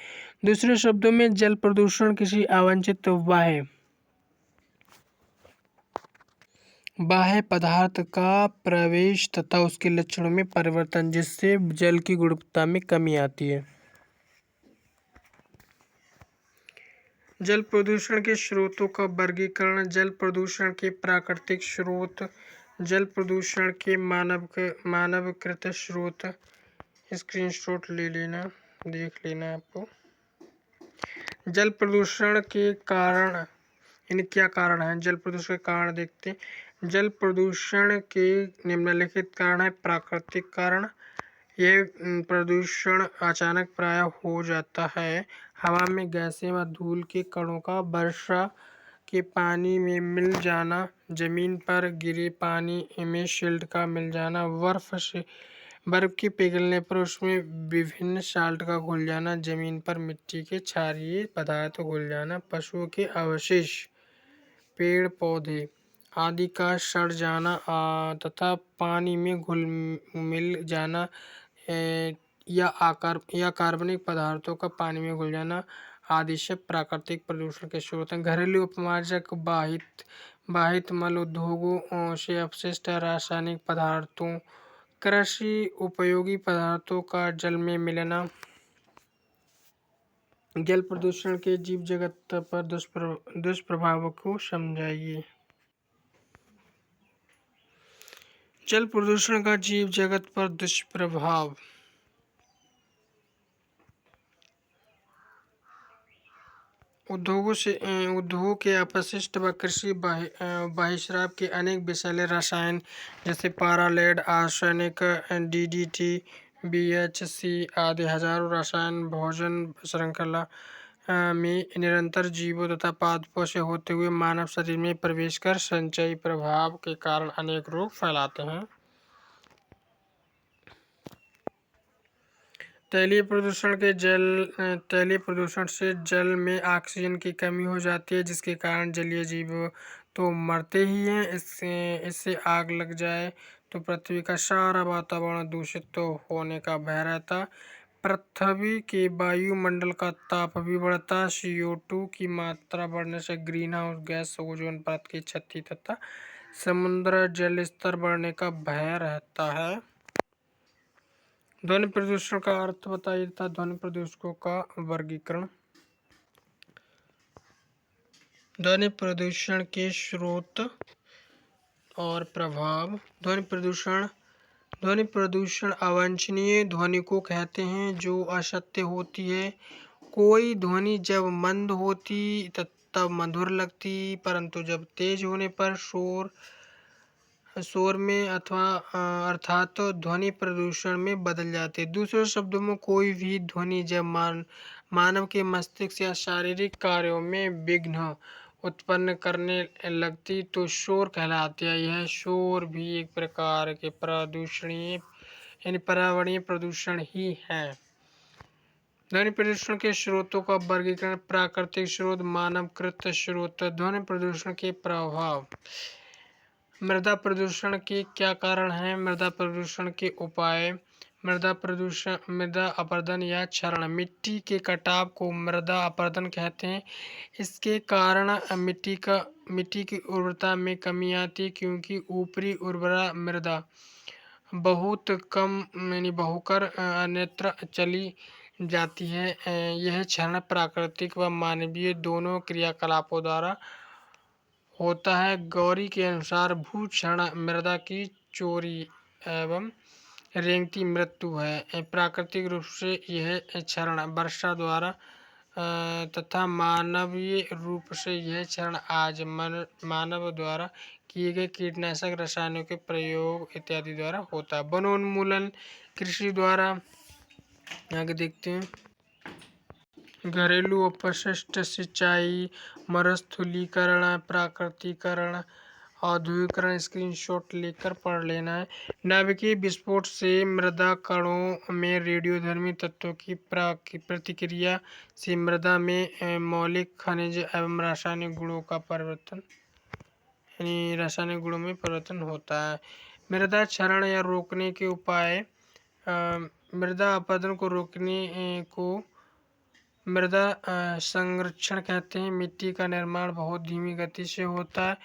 दूसरे शब्दों में जल प्रदूषण किसी अवांछित बाह्य पदार्थ का प्रवेश तथा उसके लक्षणों में परिवर्तन जिससे जल की गुणवत्ता में कमी आती है। जल प्रदूषण के स्रोतों का वर्गीकरण। जल प्रदूषण के प्राकृतिक स्रोत, जल प्रदूषण के मानवकृत स्रोत। स्क्रीनशॉट ले लेना, देख लेना आपको। जल प्रदूषण के कारण, यानी क्या कारण है? जल प्रदूषण के कारण देखते हैं। जल प्रदूषण के निम्नलिखित कारण है। प्राकृतिक कारण, यह प्रदूषण अचानक प्रायः हो जाता है। हवा में गैसें व धूल के कणों का वर्षा के पानी में मिल जाना, जमीन पर गिरे पानी में सिल्ट का मिल जाना, बर्फ के पिघलने पर उसमें विभिन्न साल्ट का घुल जाना, जमीन पर मिट्टी के क्षारीय पदार्थ घुल जाना, पशुओं के अवशेष, पेड़ पौधे आदि का सड़ जाना तथा पानी में घुल मिल जाना या कार्बनिक पदार्थों का पानी में घुल जाना आदि से प्राकृतिक प्रदूषण के स्रोत हैं। घरेलू अपमार्जक, बाहित मल, उद्योगों से अपशिष्ट रासायनिक पदार्थों, कृषि उपयोगी पदार्थों का जल में मिलना। जल प्रदूषण के जीव जगत पर दुष्प्रभाव को समझाइए। जल प्रदूषण का जीव जगत पर दुष्प्रभाव। उद्योग के अपशिष्ट व कृषि बहिर्वाह के अनेक विषैले रसायन जैसे पारा, लेड, आर्सेनिक, डीडीटी, बीएचसी आदि हजारों रसायन भोजन श्रृंखला में निरंतर जीवों तथा पादपों से होते हुए मानव शरीर में प्रवेश कर संचयी प्रभाव के कारण अनेक रोग फैलाते हैं। तैलीय प्रदूषण से जल में ऑक्सीजन की कमी हो जाती है जिसके कारण जलीय जीव तो मरते ही हैं। इससे आग लग जाए तो पृथ्वी का सारा वातावरण दूषित तो होने का भय रहता। पृथ्वी के वायुमंडल का ताप भी बढ़ता। CO2 की मात्रा बढ़ने से ग्रीन हाउस गैस, ओजोन परत की क्षति तथा समुद्र जल स्तर बढ़ने का भय रहता है। ध्वनि प्रदूषण का अर्थ बताइए तथा ध्वनि प्रदूषकों का वर्गीकरण। ध्वनि प्रदूषण के स्रोत और प्रभाव। ध्वनि प्रदूषण अवांछनीय ध्वनि को कहते हैं जो असत्य होती है। कोई ध्वनि जब मंद होती तब मधुर लगती, परंतु जब तेज होने पर शोर में अर्थात ध्वनि प्रदूषण में बदल जाते। दूसरे शब्दों में कोई भी ध्वनि जब मानव के मस्तिष्क या शारीरिक कार्यों में विघ्न उत्पन्न करने लगती तो शोर कहलाती है। यह शोर भी एक प्रकार के पर्यावरणीय प्रदूषण ही है। ध्वनि प्रदूषण के स्रोतों का वर्गीकरण। प्राकृतिक स्रोत, मानवकृत स्रोत। ध्वनि प्रदूषण के प्रभाव। मृदा प्रदूषण के क्या कारण हैं? मृदा प्रदूषण के उपाय। मृदा अपरदन या क्षरण। मिट्टी के कटाव को मृदा अपरदन कहते हैं। इसके कारण मिट्टी की उर्वरता में कमी आती क्योंकि ऊपरी उर्वरा मृदा बहुत कम बहुकर अन्यत्र चली जाती है। यह क्षरण प्राकृतिक व मानवीय दोनों क्रियाकलापों द्वारा होता है। गौरी के अनुसार भू क्षरण मृदा की चोरी एवं रेंगती मृत्यु है। प्राकृतिक रूप से यह क्षरण वर्षा द्वारा तथा मानवीय रूप से यह क्षरण आज मानव द्वारा किए गए कीटनाशक रसायनों के प्रयोग इत्यादि द्वारा होता है। वनोन्मूलन कृषि द्वारा। आगे देखते हैं। घरेलू अपशिष्ट, सिंचाई, मरुस्थलीकरण, प्राकृतिकरण औद्योगिकरण स्क्रीनशॉट लेकर पढ़ लेना है। नाभिकीय विस्फोट से मृदा कणों में रेडियोधर्मी तत्वों की प्रतिक्रिया से मृदा में मौलिक खनिज एवं रासायनिक गुणों का परिवर्तन यानी रासायनिक गुणों में परिवर्तन होता है। मृदा क्षरण या रोकने के उपाय। मृदा अपरदन को रोकने को मृदा संरक्षण कहते हैं। मिट्टी का निर्माण बहुत धीमी गति से होता है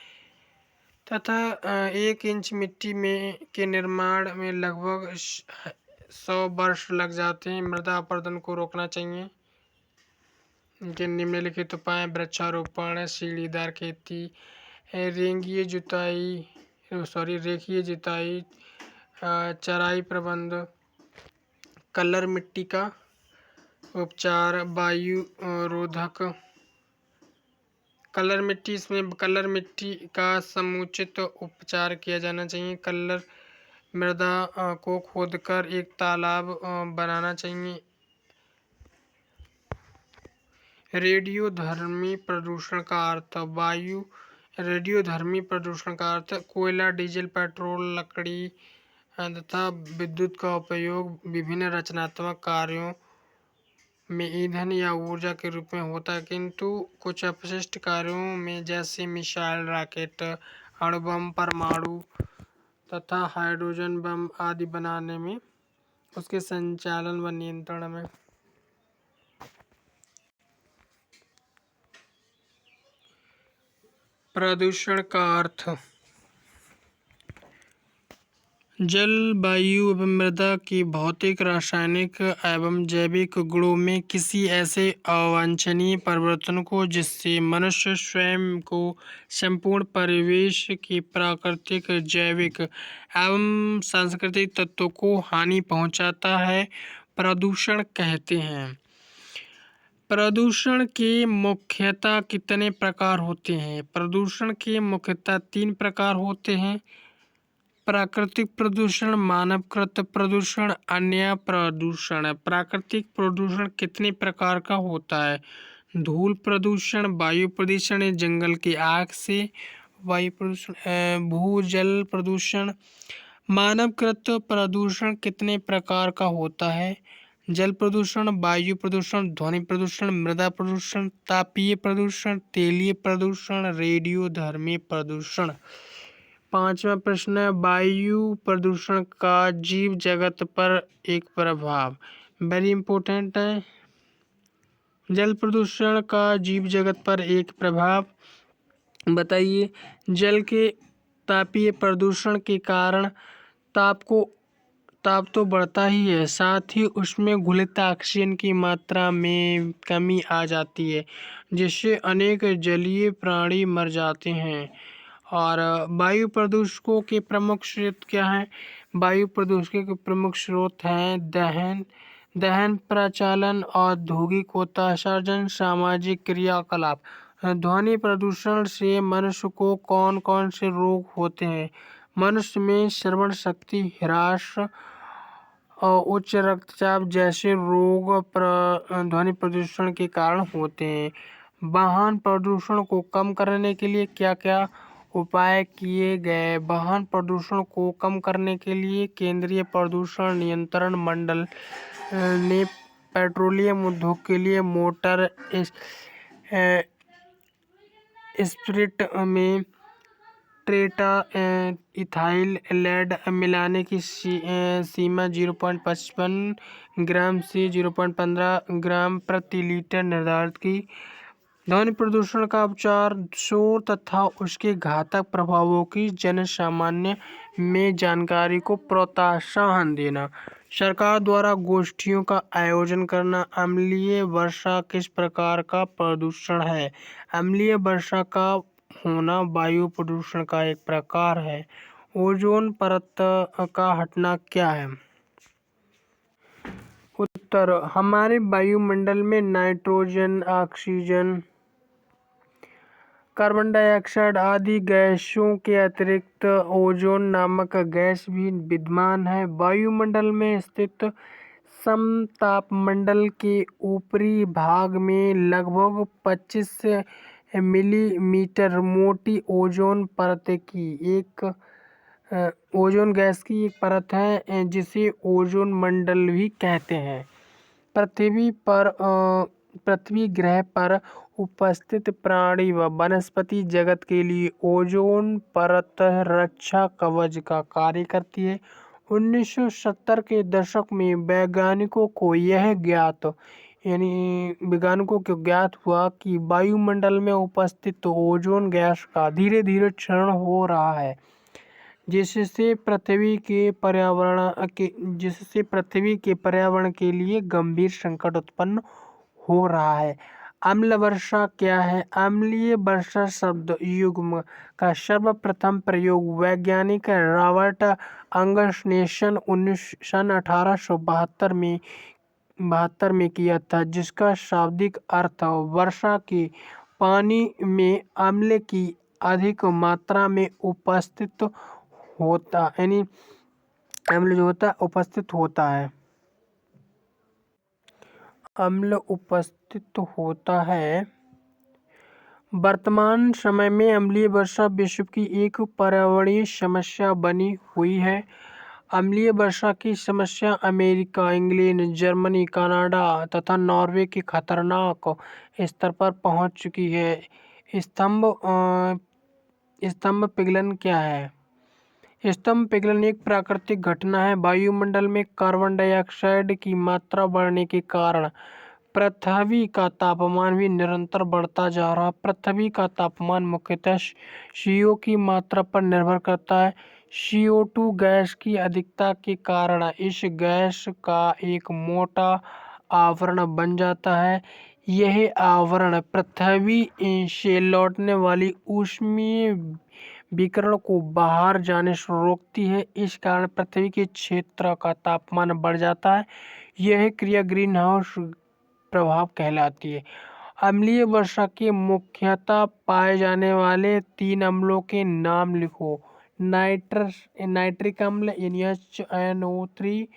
तथा 1 इंच मिट्टी में के निर्माण में लगभग 100 वर्ष लग जाते हैं। मृदा अपरदन को रोकना चाहिए। इनके निम्नलिखित उपाय: वृक्षारोपण, सीढ़ीदार खेती, रेखीय जुताई, चराई प्रबंध, कलर मिट्टी का उपचार, वायु रोधक कलर मिट्टी। इसमें कलर मिट्टी का समुचित उपचार किया जाना चाहिए। कलर मृदा को खोदकर एक तालाब बनाना चाहिए। रेडियोधर्मी प्रदूषण का अर्थ। वायु रेडियोधर्मी प्रदूषण का अर्थ कोयला, डीजल, पेट्रोल, लकड़ी तथा विद्युत का उपयोग विभिन्न रचनात्मक कार्यों में ईंधन या ऊर्जा के रूप में होता है, किंतु कुछ अपशिष्ट कार्यों में जैसे मिसाइल, रॉकेट, अणु बम, परमाणु तथा हाइड्रोजन बम आदि बनाने में, उसके संचालन व नियंत्रण में। प्रदूषण का अर्थ। जल, वायु एवं मृदा की भौतिक, रासायनिक एवं जैविक गुणों में किसी ऐसे अवांछनीय परिवर्तन को जिससे मनुष्य स्वयं को संपूर्ण परिवेश की प्राकृतिक, जैविक एवं सांस्कृतिक तत्वों को हानि पहुंचाता है, प्रदूषण कहते हैं। प्रदूषण के मुख्यतः कितने प्रकार होते हैं? प्रदूषण के मुख्यतः 3 प्रकार होते हैं: प्राकृतिक प्रदूषण, मानवकृत प्रदूषण, अन्य प्रदूषण। प्राकृतिक प्रदूषण कितने प्रकार का होता है? धूल प्रदूषण, वायु प्रदूषण जंगल की आग से, वायु प्रदूषण, भूजल प्रदूषण। मानवकृत प्रदूषण कितने प्रकार का होता है? जल प्रदूषण, वायु प्रदूषण, ध्वनि प्रदूषण, मृदा प्रदूषण, तापीय प्रदूषण, तेलीय प्रदूषण, रेडियोधर्मी प्रदूषण। 5वां प्रश्न है, वायु प्रदूषण का जीव जगत पर एक प्रभाव। वेरी इंपॉर्टेंट है। जल प्रदूषण का जीव जगत पर एक प्रभाव बताइए। जल के तापीय प्रदूषण के कारण ताप तो बढ़ता ही है, साथ ही उसमें घुलता ऑक्सीजन की मात्रा में कमी आ जाती है, जिससे अनेक जलीय प्राणी मर जाते हैं। और वायु प्रदूषकों के प्रमुख स्रोत क्या हैं? वायु प्रदूषकों के प्रमुख स्रोत हैं दहन, प्रचालन, औद्योगिक उत्सर्जन, सामाजिक क्रियाकलाप। ध्वनि प्रदूषण से मनुष्य को कौन कौन से रोग होते हैं? मनुष्य में श्रवण शक्ति ह्रास और उच्च रक्तचाप जैसे रोग ध्वनि प्रदूषण के कारण होते हैं। वाहन प्रदूषण को कम करने के लिए क्या क्या उपाय किए गए? वाहन प्रदूषण को कम करने के लिए केंद्रीय प्रदूषण नियंत्रण मंडल ने पेट्रोलियम उद्योग के लिए मोटर स्पिरिट में टेट्रा इथाइल लेड मिलाने की सीमा 0.55 ग्राम से 0.15 ग्राम प्रति लीटर निर्धारित की। ध्वनि प्रदूषण का उपचार। शोर तथा उसके घातक प्रभावों की जन सामान्य में जानकारी को प्रोत्साहन देना। सरकार द्वारा गोष्ठियों का आयोजन करना। अम्लीय वर्षा किस प्रकार का प्रदूषण है? अम्लीय वर्षा का होना वायु प्रदूषण का एक प्रकार है। ओजोन परत का हटना क्या है? उत्तर, हमारे वायुमंडल में नाइट्रोजन, ऑक्सीजन, कार्बन डाइऑक्साइड आदि गैसों के अतिरिक्त ओजोन नामक गैस भी विद्यमान है। वायुमंडल में स्थित समतापमंडल के ऊपरी भाग में लगभग 25 मिलीमीटर मोटी ओजोन परत की एक ओजोन गैस की एक परत है जिसे ओजोन मंडल भी कहते हैं। पृथ्वी ग्रह पर उपस्थित प्राणी व वनस्पति जगत के लिए ओजोन परत रक्षा कवच का कार्य करती है। 1970 के दशक में वैज्ञानिकों को ज्ञात हुआ कि वायुमंडल में उपस्थित ओजोन गैस का धीरे धीरे क्षरण हो रहा है, जिससे पृथ्वी के पर्यावरण के लिए गंभीर संकट उत्पन्न हो रहा है। अम्ल वर्षा क्या है? अम्लीय वर्षा शब्द युग्म का सर्वप्रथम प्रयोग वैज्ञानिक रॉबर्ट अंगस ने सन 1872 में किया था, जिसका शाब्दिक अर्थ वर्षा के पानी में अम्ल की अधिक मात्रा में उपस्थित होता यानी अम्ल जो होता उपस्थित होता है। अम्ल उपस्थित होता है। वर्तमान समय में अम्लीय वर्षा विश्व की एक पर्यावरणीय समस्या बनी हुई है। अम्लीय वर्षा की समस्या अमेरिका, इंग्लैंड, जर्मनी, कनाडा तथा नॉर्वे के खतरनाक स्तर पर पहुंच चुकी है। स्तंभ पिघलन क्या है? स्तंभ पिघलन एक प्राकृतिक घटना है। वायुमंडल में कार्बन डाइऑक्साइड की मात्रा बढ़ने के कारण पृथ्वी का तापमान भी निरंतर बढ़ता जा रहा है। पृथ्वी का तापमान मुख्यतः CO की मात्रा पर निर्भर करता है। CO2 गैस की अधिकता के कारण इस गैस का एक मोटा आवरण बन जाता है। यह आवरण पृथ्वी से लौटने वाली ऊष्मीय विकिरण को बाहर जाने से रोकती है। इस कारण पृथ्वी के क्षेत्र का तापमान बढ़ जाता है। यह क्रिया ग्रीन हाउस प्रभाव कहलाती है। अम्लीय वर्षा के मुख्यतः पाए जाने वाले 3 अम्लों के नाम लिखो। नाइट्रिक अम्ल NaNO3,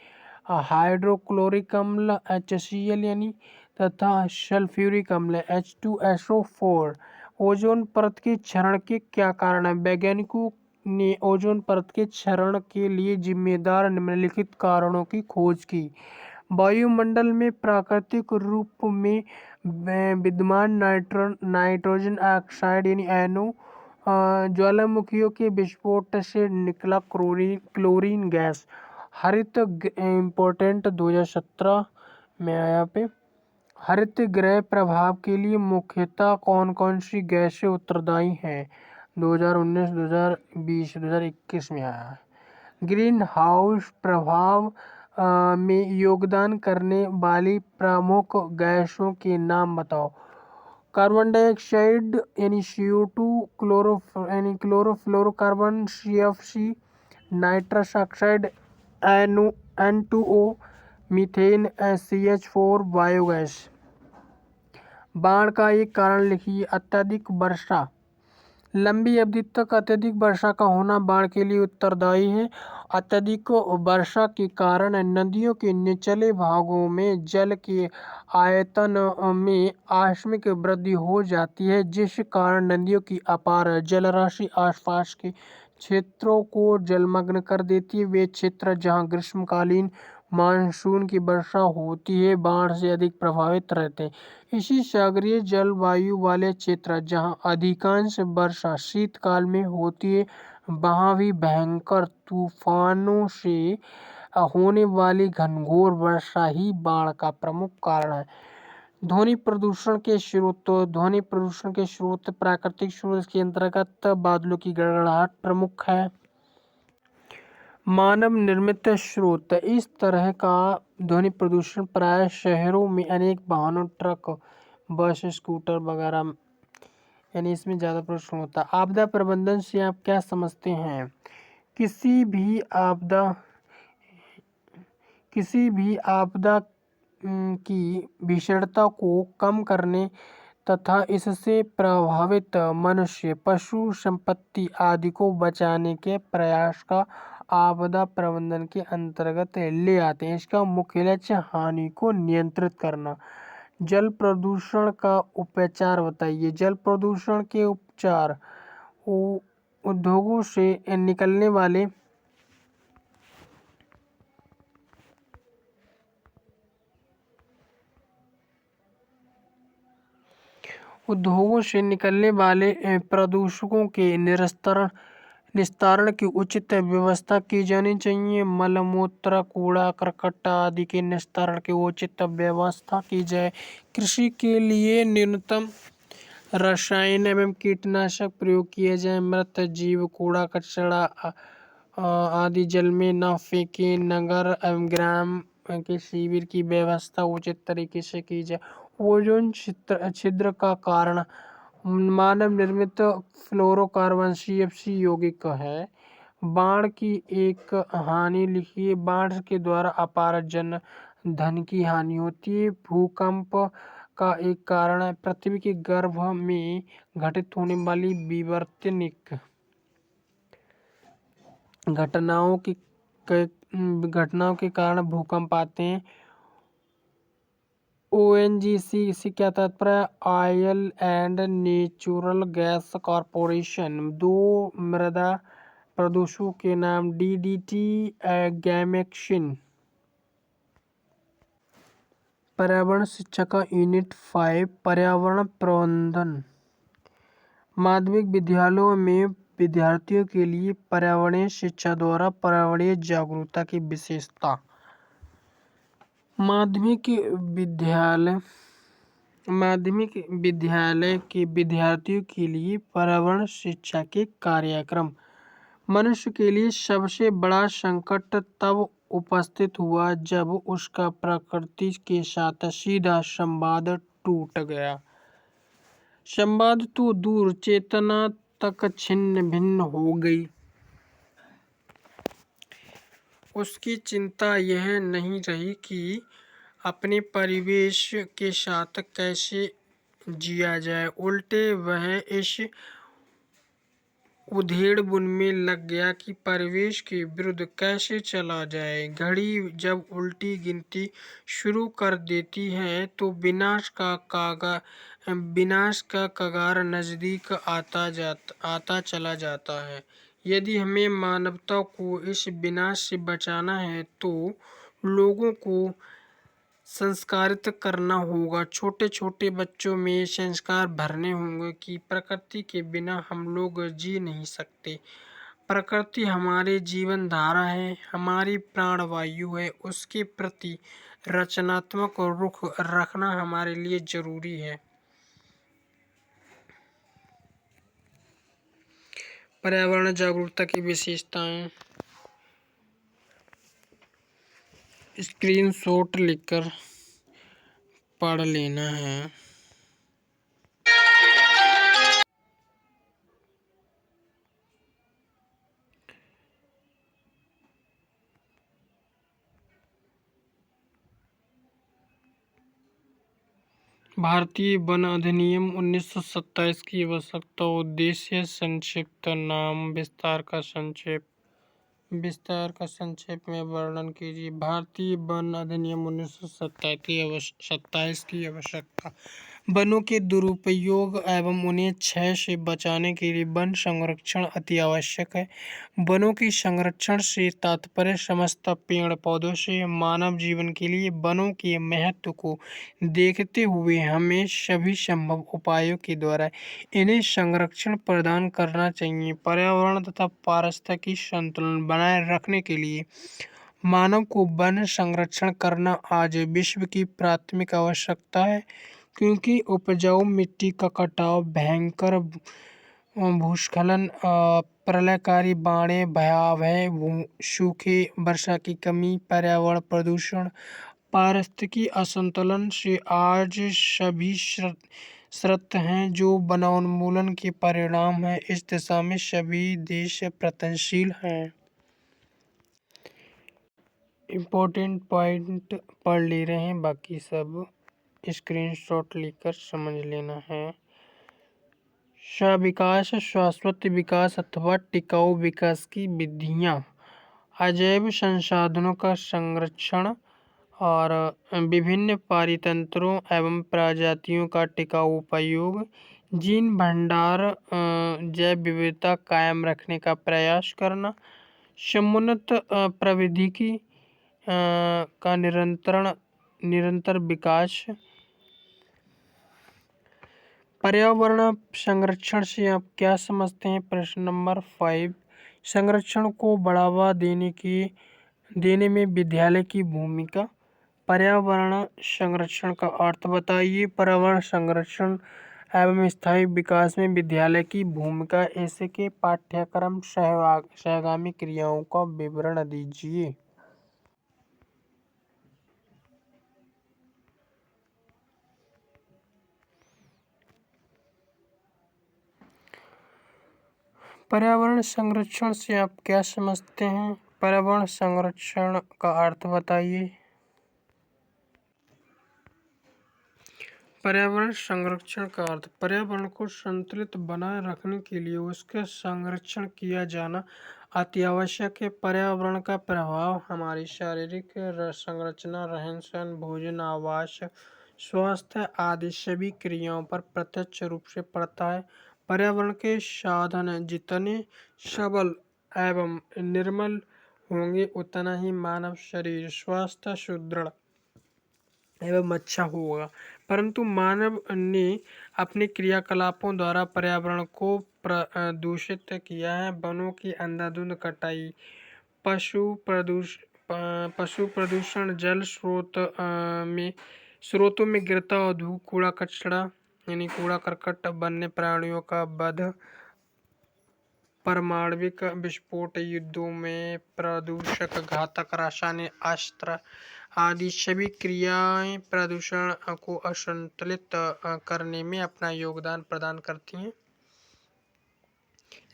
हाइड्रोक्लोरिक अम्ल HCl यानी तथा सल्फ्यूरिक अम्ल H2SO4। ओजोन परत के क्षरण के क्या कारण है? वैज्ञानिकों ने ओजोन परत के क्षरण के लिए जिम्मेदार निम्नलिखित कारणों की खोज की। वायुमंडल में प्राकृतिक रूप में विद्यमान नाइट्रोजन ऑक्साइड यानी NO, ज्वालामुखियों के विस्फोट से निकला क्लोरीन गैस। हरित इम्पोर्टेंट 2017 में आया पे। हरित गृह प्रभाव के लिए मुख्यतः कौन कौन सी गैसें उत्तरदायी हैं? 2019, 2020, 2021 में आया है। ग्रीन हाउस प्रभाव में योगदान करने वाली प्रमुख गैसों के नाम बताओ। कार्बन डाइऑक्साइड यानी CO2, chlorofluorocarbon CFC, nitrous oxide N2O, methane CH4, biogas. बाढ़ का एक कारण लिखिए। अत्यधिक वर्षा। लंबी अवधि तक अत्यधिक वर्षा का होना बाढ़ के लिए उत्तरदायी है। अत्यधिक वर्षा के कारण नदियों के निचले भागों में जल के आयतन में आकस्मिक वृद्धि हो जाती है, जिस कारण नदियों की अपार जलराशि आसपास के क्षेत्रों को जलमग्न कर देती है। वे क्षेत्र जहां ग्रीष्मकालीन मानसून की वर्षा होती है बाढ़ से अधिक प्रभावित रहते हैं। इसी सागरीय जलवायु वाले क्षेत्र जहां अधिकांश वर्षा शीतकाल में होती है, वहां भी भयंकर तूफानों से होने वाली घनघोर वर्षा ही बाढ़ का प्रमुख कारण है। ध्वनि प्रदूषण के स्रोत प्राकृतिक स्रोत के अंतर्गत बादलों की गड़गड़ाहट प्रमुख है। मानव निर्मित स्रोत। इस तरह का ध्वनि प्रदूषण प्राय शहरों में अनेक वाहनों, ट्रक, बस, स्कूटर वगैरह यानी इसमें ज़्यादा प्रदूषण होता है। आपदा प्रबंधन से आप क्या समझते हैं? किसी भी आपदा की भीषणता को कम करने तथा इससे प्रभावित मनुष्य, पशु, संपत्ति आदि को बचाने के प्रयास का आपदा प्रबंधन के अंतर्गत ले आते हैं। इसका मुख्य लक्ष्य हानि को नियंत्रित करना, जल प्रदूषण का उपचार बताइए। जल प्रदूषण के उपचार उद्योगों से निकलने वाले प्रदूषकों के निस्तारण की उचित व्यवस्था की जानी चाहिए। मलमूत्र, कूड़ा करकट आदि के निस्तारण की उचित व्यवस्था की जाए। कृषि के लिए न्यूनतम रसायन एवं कीटनाशक प्रयोग किए जाए। मृत जीव, कूड़ा कचरा आदि जल में न फेंके। नगर एवं ग्राम के शिविर की व्यवस्था उचित तरीके से की जाए। ओजोन छिद्र का कारण मानव निर्मित फ्लोरोकार्बन CFC यौगिक है। बाढ़ की एक हानि लिखिए। बाढ़ के द्वारा अपार जन धन की हानि होती है। भूकंप का एक कारण है पृथ्वी के गर्भ में घटित होने वाली विवर्तनिक घटनाओं के कारण भूकंप आते हैं। ONGC से क्या तात्पर्य है? Oil and natural gas corporation. दो मृदा प्रदूषकों के नाम DDT, गैमेक्सिन। पर्यावरण शिक्षा का यूनिट 5 पर्यावरण प्रबंधन। माध्यमिक विद्यालयों में विद्यार्थियों के लिए पर्यावरणीय शिक्षा द्वारा पर्यावरणीय जागरूकता की विशेषता। माध्यमिक विद्यालय के विद्यार्थियों के लिए पर्यावरण शिक्षा के कार्यक्रम। मनुष्य के लिए सबसे बड़ा संकट तब उपस्थित हुआ जब उसका प्रकृति के साथ सीधा संवाद टूट गया। संवाद तो दूर, चेतना तक छिन्न भिन्न हो गई। उसकी चिंता यह नहीं रही कि अपने परिवेश के साथ कैसे जिया जाए, उल्टे वह इस उधेड़-बुन में लग गया कि परिवेश के विरुद्ध कैसे चला जाए। घड़ी जब उल्टी गिनती शुरू कर देती है तो विनाश का कगार नजदीक आता चला जाता है। यदि हमें मानवता को इस विनाश से बचाना है तो लोगों को संस्कारित करना होगा। छोटे छोटे बच्चों में संस्कार भरने होंगे कि प्रकृति के बिना हम लोग जी नहीं सकते। प्रकृति हमारे जीवन धारा है, हमारी प्राणवायु है। उसके प्रति रचनात्मक रुख रखना हमारे लिए जरूरी है। पर्यावरण जागरूकता की विशेषताएं। स्क्रीनशॉट लेकर पढ़ लेना है। भारतीय वन अधिनियम 1927 की आवश्यकता, उद्देश्य, संक्षिप्त नाम, विस्तार का संक्षेप में वर्णन कीजिए। भारतीय वन अधिनियम 1927 की आवश्यकता। वनों के दुरुपयोग एवं उन्हें क्षय से बचाने के लिए वन संरक्षण अति आवश्यक है। वनों के संरक्षण से तात्पर्य समस्त पेड़ पौधों से। मानव जीवन के लिए वनों के महत्व को देखते हुए हमें सभी संभव उपायों के द्वारा इन्हें संरक्षण प्रदान करना चाहिए। पर्यावरण तथा पारिस्थितिकी संतुलन बनाए रखने के लिए मानव को वन संरक्षण करना आज विश्व की प्राथमिक आवश्यकता है, क्योंकि उपजाऊ मिट्टी का कटाव, भयंकर भूस्खलन, प्रलयकारी बाढ़ें, भयावह सूखे, वर्षा की कमी, पर्यावरण प्रदूषण, पारिस्थितिकी असंतुलन से आज सभी श्रत हैं जो वनोन्मूलन के परिणाम हैं। इस दिशा में सभी देश प्रयत्नशील हैं। इम्पोर्टेंट पॉइंट पढ़ ले रहे हैं, बाकी सब स्क्रीनशॉट लेकर समझ लेना है। सविकास, शाश्वत विकास अथवा टिकाऊ विकास की विधियाँ। अजैव संसाधनों का संरक्षण और विभिन्न पारितंत्रों एवं प्रजातियों का टिकाऊ उपयोग, जीन भंडार, जैव विविधता कायम रखने का प्रयास करना, समुन्नत प्रौद्योगिकी का निरंतर विकास। पर्यावरण संरक्षण से आप क्या समझते हैं? प्रश्न नंबर 5, संरक्षण को बढ़ावा देने में विद्यालय की भूमिका। पर्यावरण संरक्षण का अर्थ बताइए। पर्यावरण संरक्षण एवं स्थायी विकास में विद्यालय की भूमिका। ऐसे के पाठ्यक्रम सहगामी क्रियाओं का विवरण दीजिए। पर्यावरण संरक्षण से आप क्या समझते हैं? पर्यावरण संरक्षण का अर्थ बताइए। पर्यावरण संरक्षण का अर्थ पर्यावरण को संतुलित बनाए रखने के लिए उसका संरक्षण किया जाना अति आवश्यक है। पर्यावरण का प्रभाव हमारी शारीरिक संरचना, रहन सहन, भोजन, आवास, स्वास्थ्य आदि सभी क्रियाओं पर प्रत्यक्ष रूप से पड़ता है। पर्यावरण के साधन जितने सबल एवं निर्मल होंगे उतना ही मानव शरीर स्वस्थ, सुदृढ़ एवं अच्छा होगा। परंतु मानव ने अपने क्रियाकलापों द्वारा पर्यावरण को प्रदूषित किया है। वनों की अंधाधुंध कटाई, पशु प्रदूषण, जल स्रोतों में गिरता औद्योगिक कूड़ा कचरा यानी कूड़ा करकट, वन्य प्राणियों का वध, परमाणविक विस्फोट, युद्धों में प्रदूषक घातक रासायनिक अस्त्र आदि सभी क्रियाएं प्रदूषण को असंतुलित करने में अपना योगदान प्रदान करती हैं।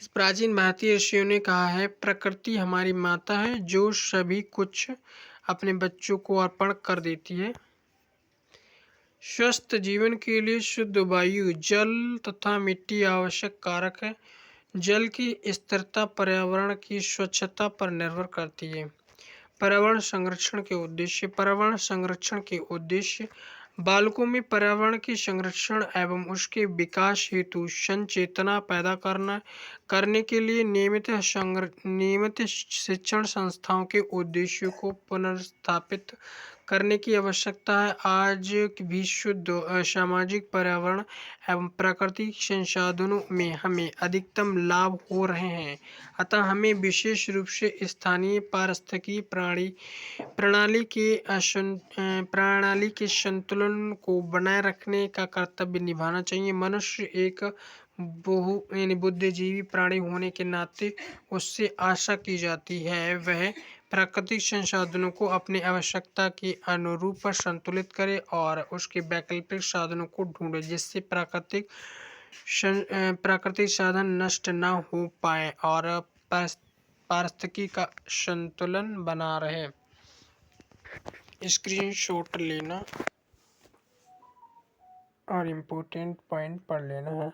इस प्राचीन भारतीय ऋषियों ने कहा है, प्रकृति हमारी माता है जो सभी कुछ अपने बच्चों को अर्पण कर देती है। स्वस्थ जीवन के लिए शुद्ध वायु, जल तथा मिट्टी आवश्यक कारक है। जल की स्थिरता पर्यावरण की स्वच्छता पर निर्भर करती है। पर्यावरण संरक्षण के उद्देश्य। पर्यावरण संरक्षण के उद्देश्य बालकों में पर्यावरण के संरक्षण एवं उसके विकास हेतु संचेतना पैदा करने के लिए नियमित शिक्षण संस्थाओं के उद्देश्यों को पुनर्स्थापित करने की आवश्यकता है। आज भी शुद्ध सामाजिक पर्यावरण एवं प्राकृतिक संसाधनों में हमें अधिकतम लाभ हो रहे हैं, अतः हमें विशेष रूप से स्थानीय पारिस्थितिकी प्रणाली के संतुलन को बनाए रखने का कर्तव्य निभाना चाहिए। मनुष्य एक बुद्धिजीवी प्राणी होने के नाते उससे आशा की जाती है वह प्राकृतिक संसाधनों को अपनी आवश्यकता के अनुरूप संतुलित करे और उसके वैकल्पिक साधनों को ढूंढे जिससे प्राकृतिक साधन नष्ट न हो पाए और पारिस्थितिकी का संतुलन बना रहे। स्क्रीनशॉट लेना और इम्पोर्टेंट पॉइंट पढ़ लेना है।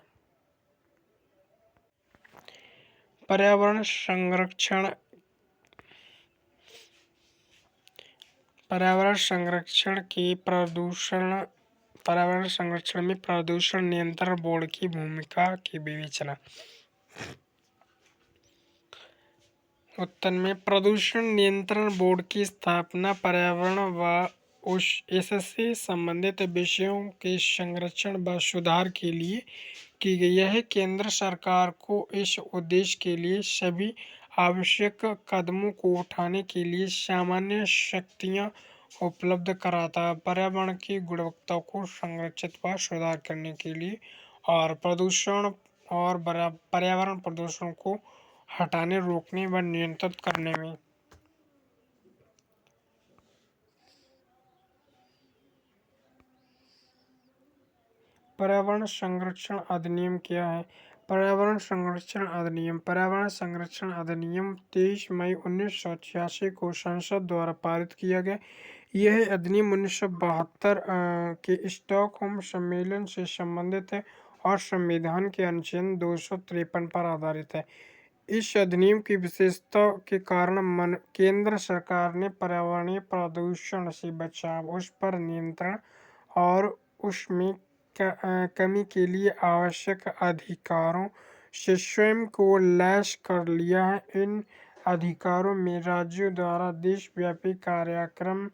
पर्यावरण संरक्षण में प्रदूषण नियंत्रण बोर्ड की भूमिका की विवेचना। उत्तर में प्रदूषण नियंत्रण बोर्ड की स्थापना पर्यावरण व इससे संबंधित विषयों के संरक्षण व सुधार के लिए की गई है। केंद्र सरकार को इस उद्देश्य के लिए सभी आवश्यक कदमों को उठाने के लिए सामान्य शक्तियां उपलब्ध कराता है। पर्यावरण की गुणवत्ता को संरक्षित व सुधार करने के लिए और पर्यावरण प्रदूषण को हटाने, रोकने व नियंत्रित करने में। पर्यावरण संरक्षण अधिनियम क्या है? पर्यावरण संरक्षण अधिनियम 23 मई 1986 को संसद द्वारा पारित किया गया। यह अधिनियम 1972 के स्टॉकहोम सम्मेलन से संबंधित है और संविधान के अनुच्छेद 253 पर आधारित है। इस अधिनियम की विशेषता के कारण केंद्र सरकार ने पर्यावरणीय प्रदूषण से बचाव, उस पर नियंत्रण और उसमें कमी के लिए आवश्यक अधिकारों से स्वयं को लैस कर लिया है। इन अधिकारों में राज्यों द्वारा देशव्यापी कार्यक्रम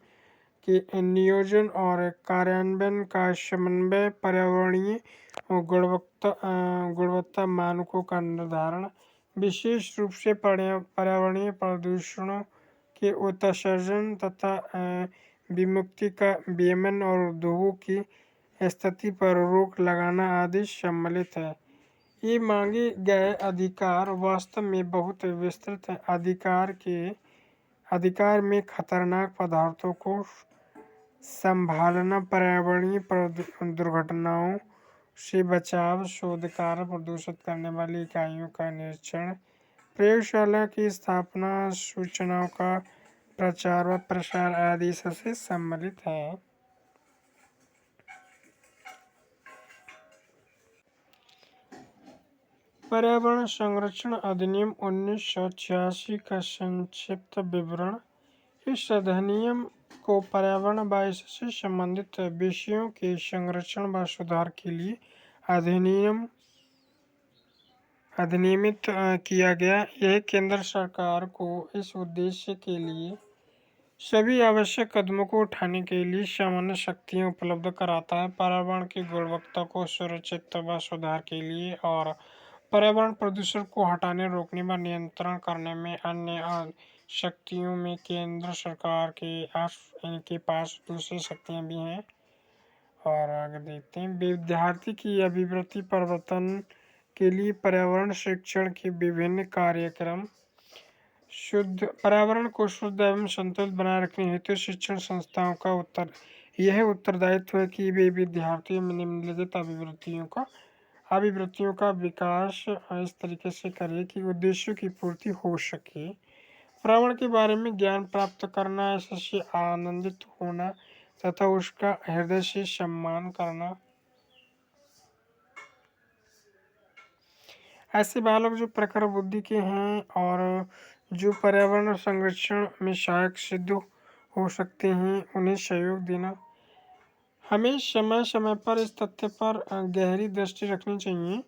के नियोजन और कार्यान्वयन का समन्वय, पर्यावरणीय गुणवत्ता मानकों का निर्धारण, विशेष रूप से पर्यावरणीय प्रदूषणों के उत्सर्जन तथा विमुक्ति का विनियमन और उद्योगों की स्थिति पर रोक लगाना आदि सम्मिलित है। ये मांगे गए अधिकार वास्तव में बहुत विस्तृत हैं। अधिकार में खतरनाक पदार्थों को संभालना, पर्यावरणीय दुर्घटनाओं से बचाव, शोध कार्य, प्रदूषित करने वाली इकाइयों का निरीक्षण, प्रयोगशाला की स्थापना, सूचनाओं का प्रचार व प्रसार आदि से सम्मिलित है। पर्यावरण संरक्षण अधिनियम 1986 का संक्षिप्त विवरण। इस अधिनियम को पर्यावरण व इससे संबंधित विषयों के संरक्षण व सुधार के लिए अधिनियमित किया गया। यह केंद्र सरकार को इस उद्देश्य के लिए सभी आवश्यक कदमों को उठाने के लिए सामान्य शक्तियाँ उपलब्ध कराता है। पर्यावरण की गुणवत्ता को सुरक्षित व सुधार के लिए और पर्यावरण प्रदूषण को हटाने, रोकने व नियंत्रण करने में अन्य शक्तियों में केंद्र सरकार के पास दूसरी शक्तियाँ भी हैं। और आगे देखते हैं, विद्यार्थी की अभिवृत्ति परिवर्तन के लिए पर्यावरण शिक्षण के विभिन्न कार्यक्रम। शुद्ध पर्यावरण को शुद्ध एवं संतुलित बनाए रखने हेतु शिक्षण संस्थाओं का उत्तरदायित्व है कि वे विद्यार्थियों में निम्नलिखित अभिवृत्तियों का विकास इस तरीके से करें कि उद्देश्यों की पूर्ति हो सके। पर्यावरण के बारे में ज्ञान प्राप्त करना, इससे आनंदित होना तथा उसका हृदय से सम्मान करना। ऐसे बालक जो प्रखर बुद्धि के हैं और जो पर्यावरण संरक्षण में सहायक सिद्ध हो सकते हैं, उन्हें सहयोग देना। हमें समय समय पर इस तथ्य पर गहरी दृष्टि रखनी चाहिए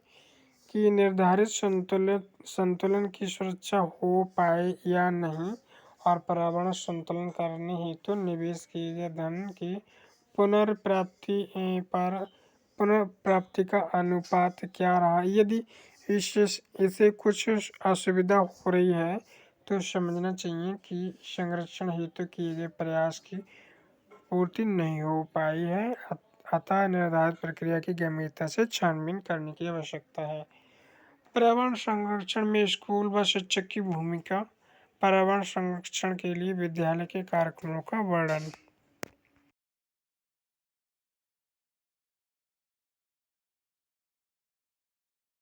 कि निर्धारित संतुलन की सुरक्षा हो पाए या नहीं, और पर्यावरण संतुलन करने हेतु निवेश किए गए धन की पुनर्प्राप्ति का अनुपात क्या रहा। यदि इसे कुछ असुविधा हो रही है तो समझना चाहिए कि संरक्षण हेतु किए गए प्रयास की पूर्ति नहीं हो पाई है, अतः निर्धारित प्रक्रिया की गंभीरता से छानबीन करने की आवश्यकता है। पर्यावरण संरक्षण में स्कूल व शिक्षक की भूमिका। पर्यावरण संरक्षण के लिए विद्यालय के कार्यक्रमों का वर्णन।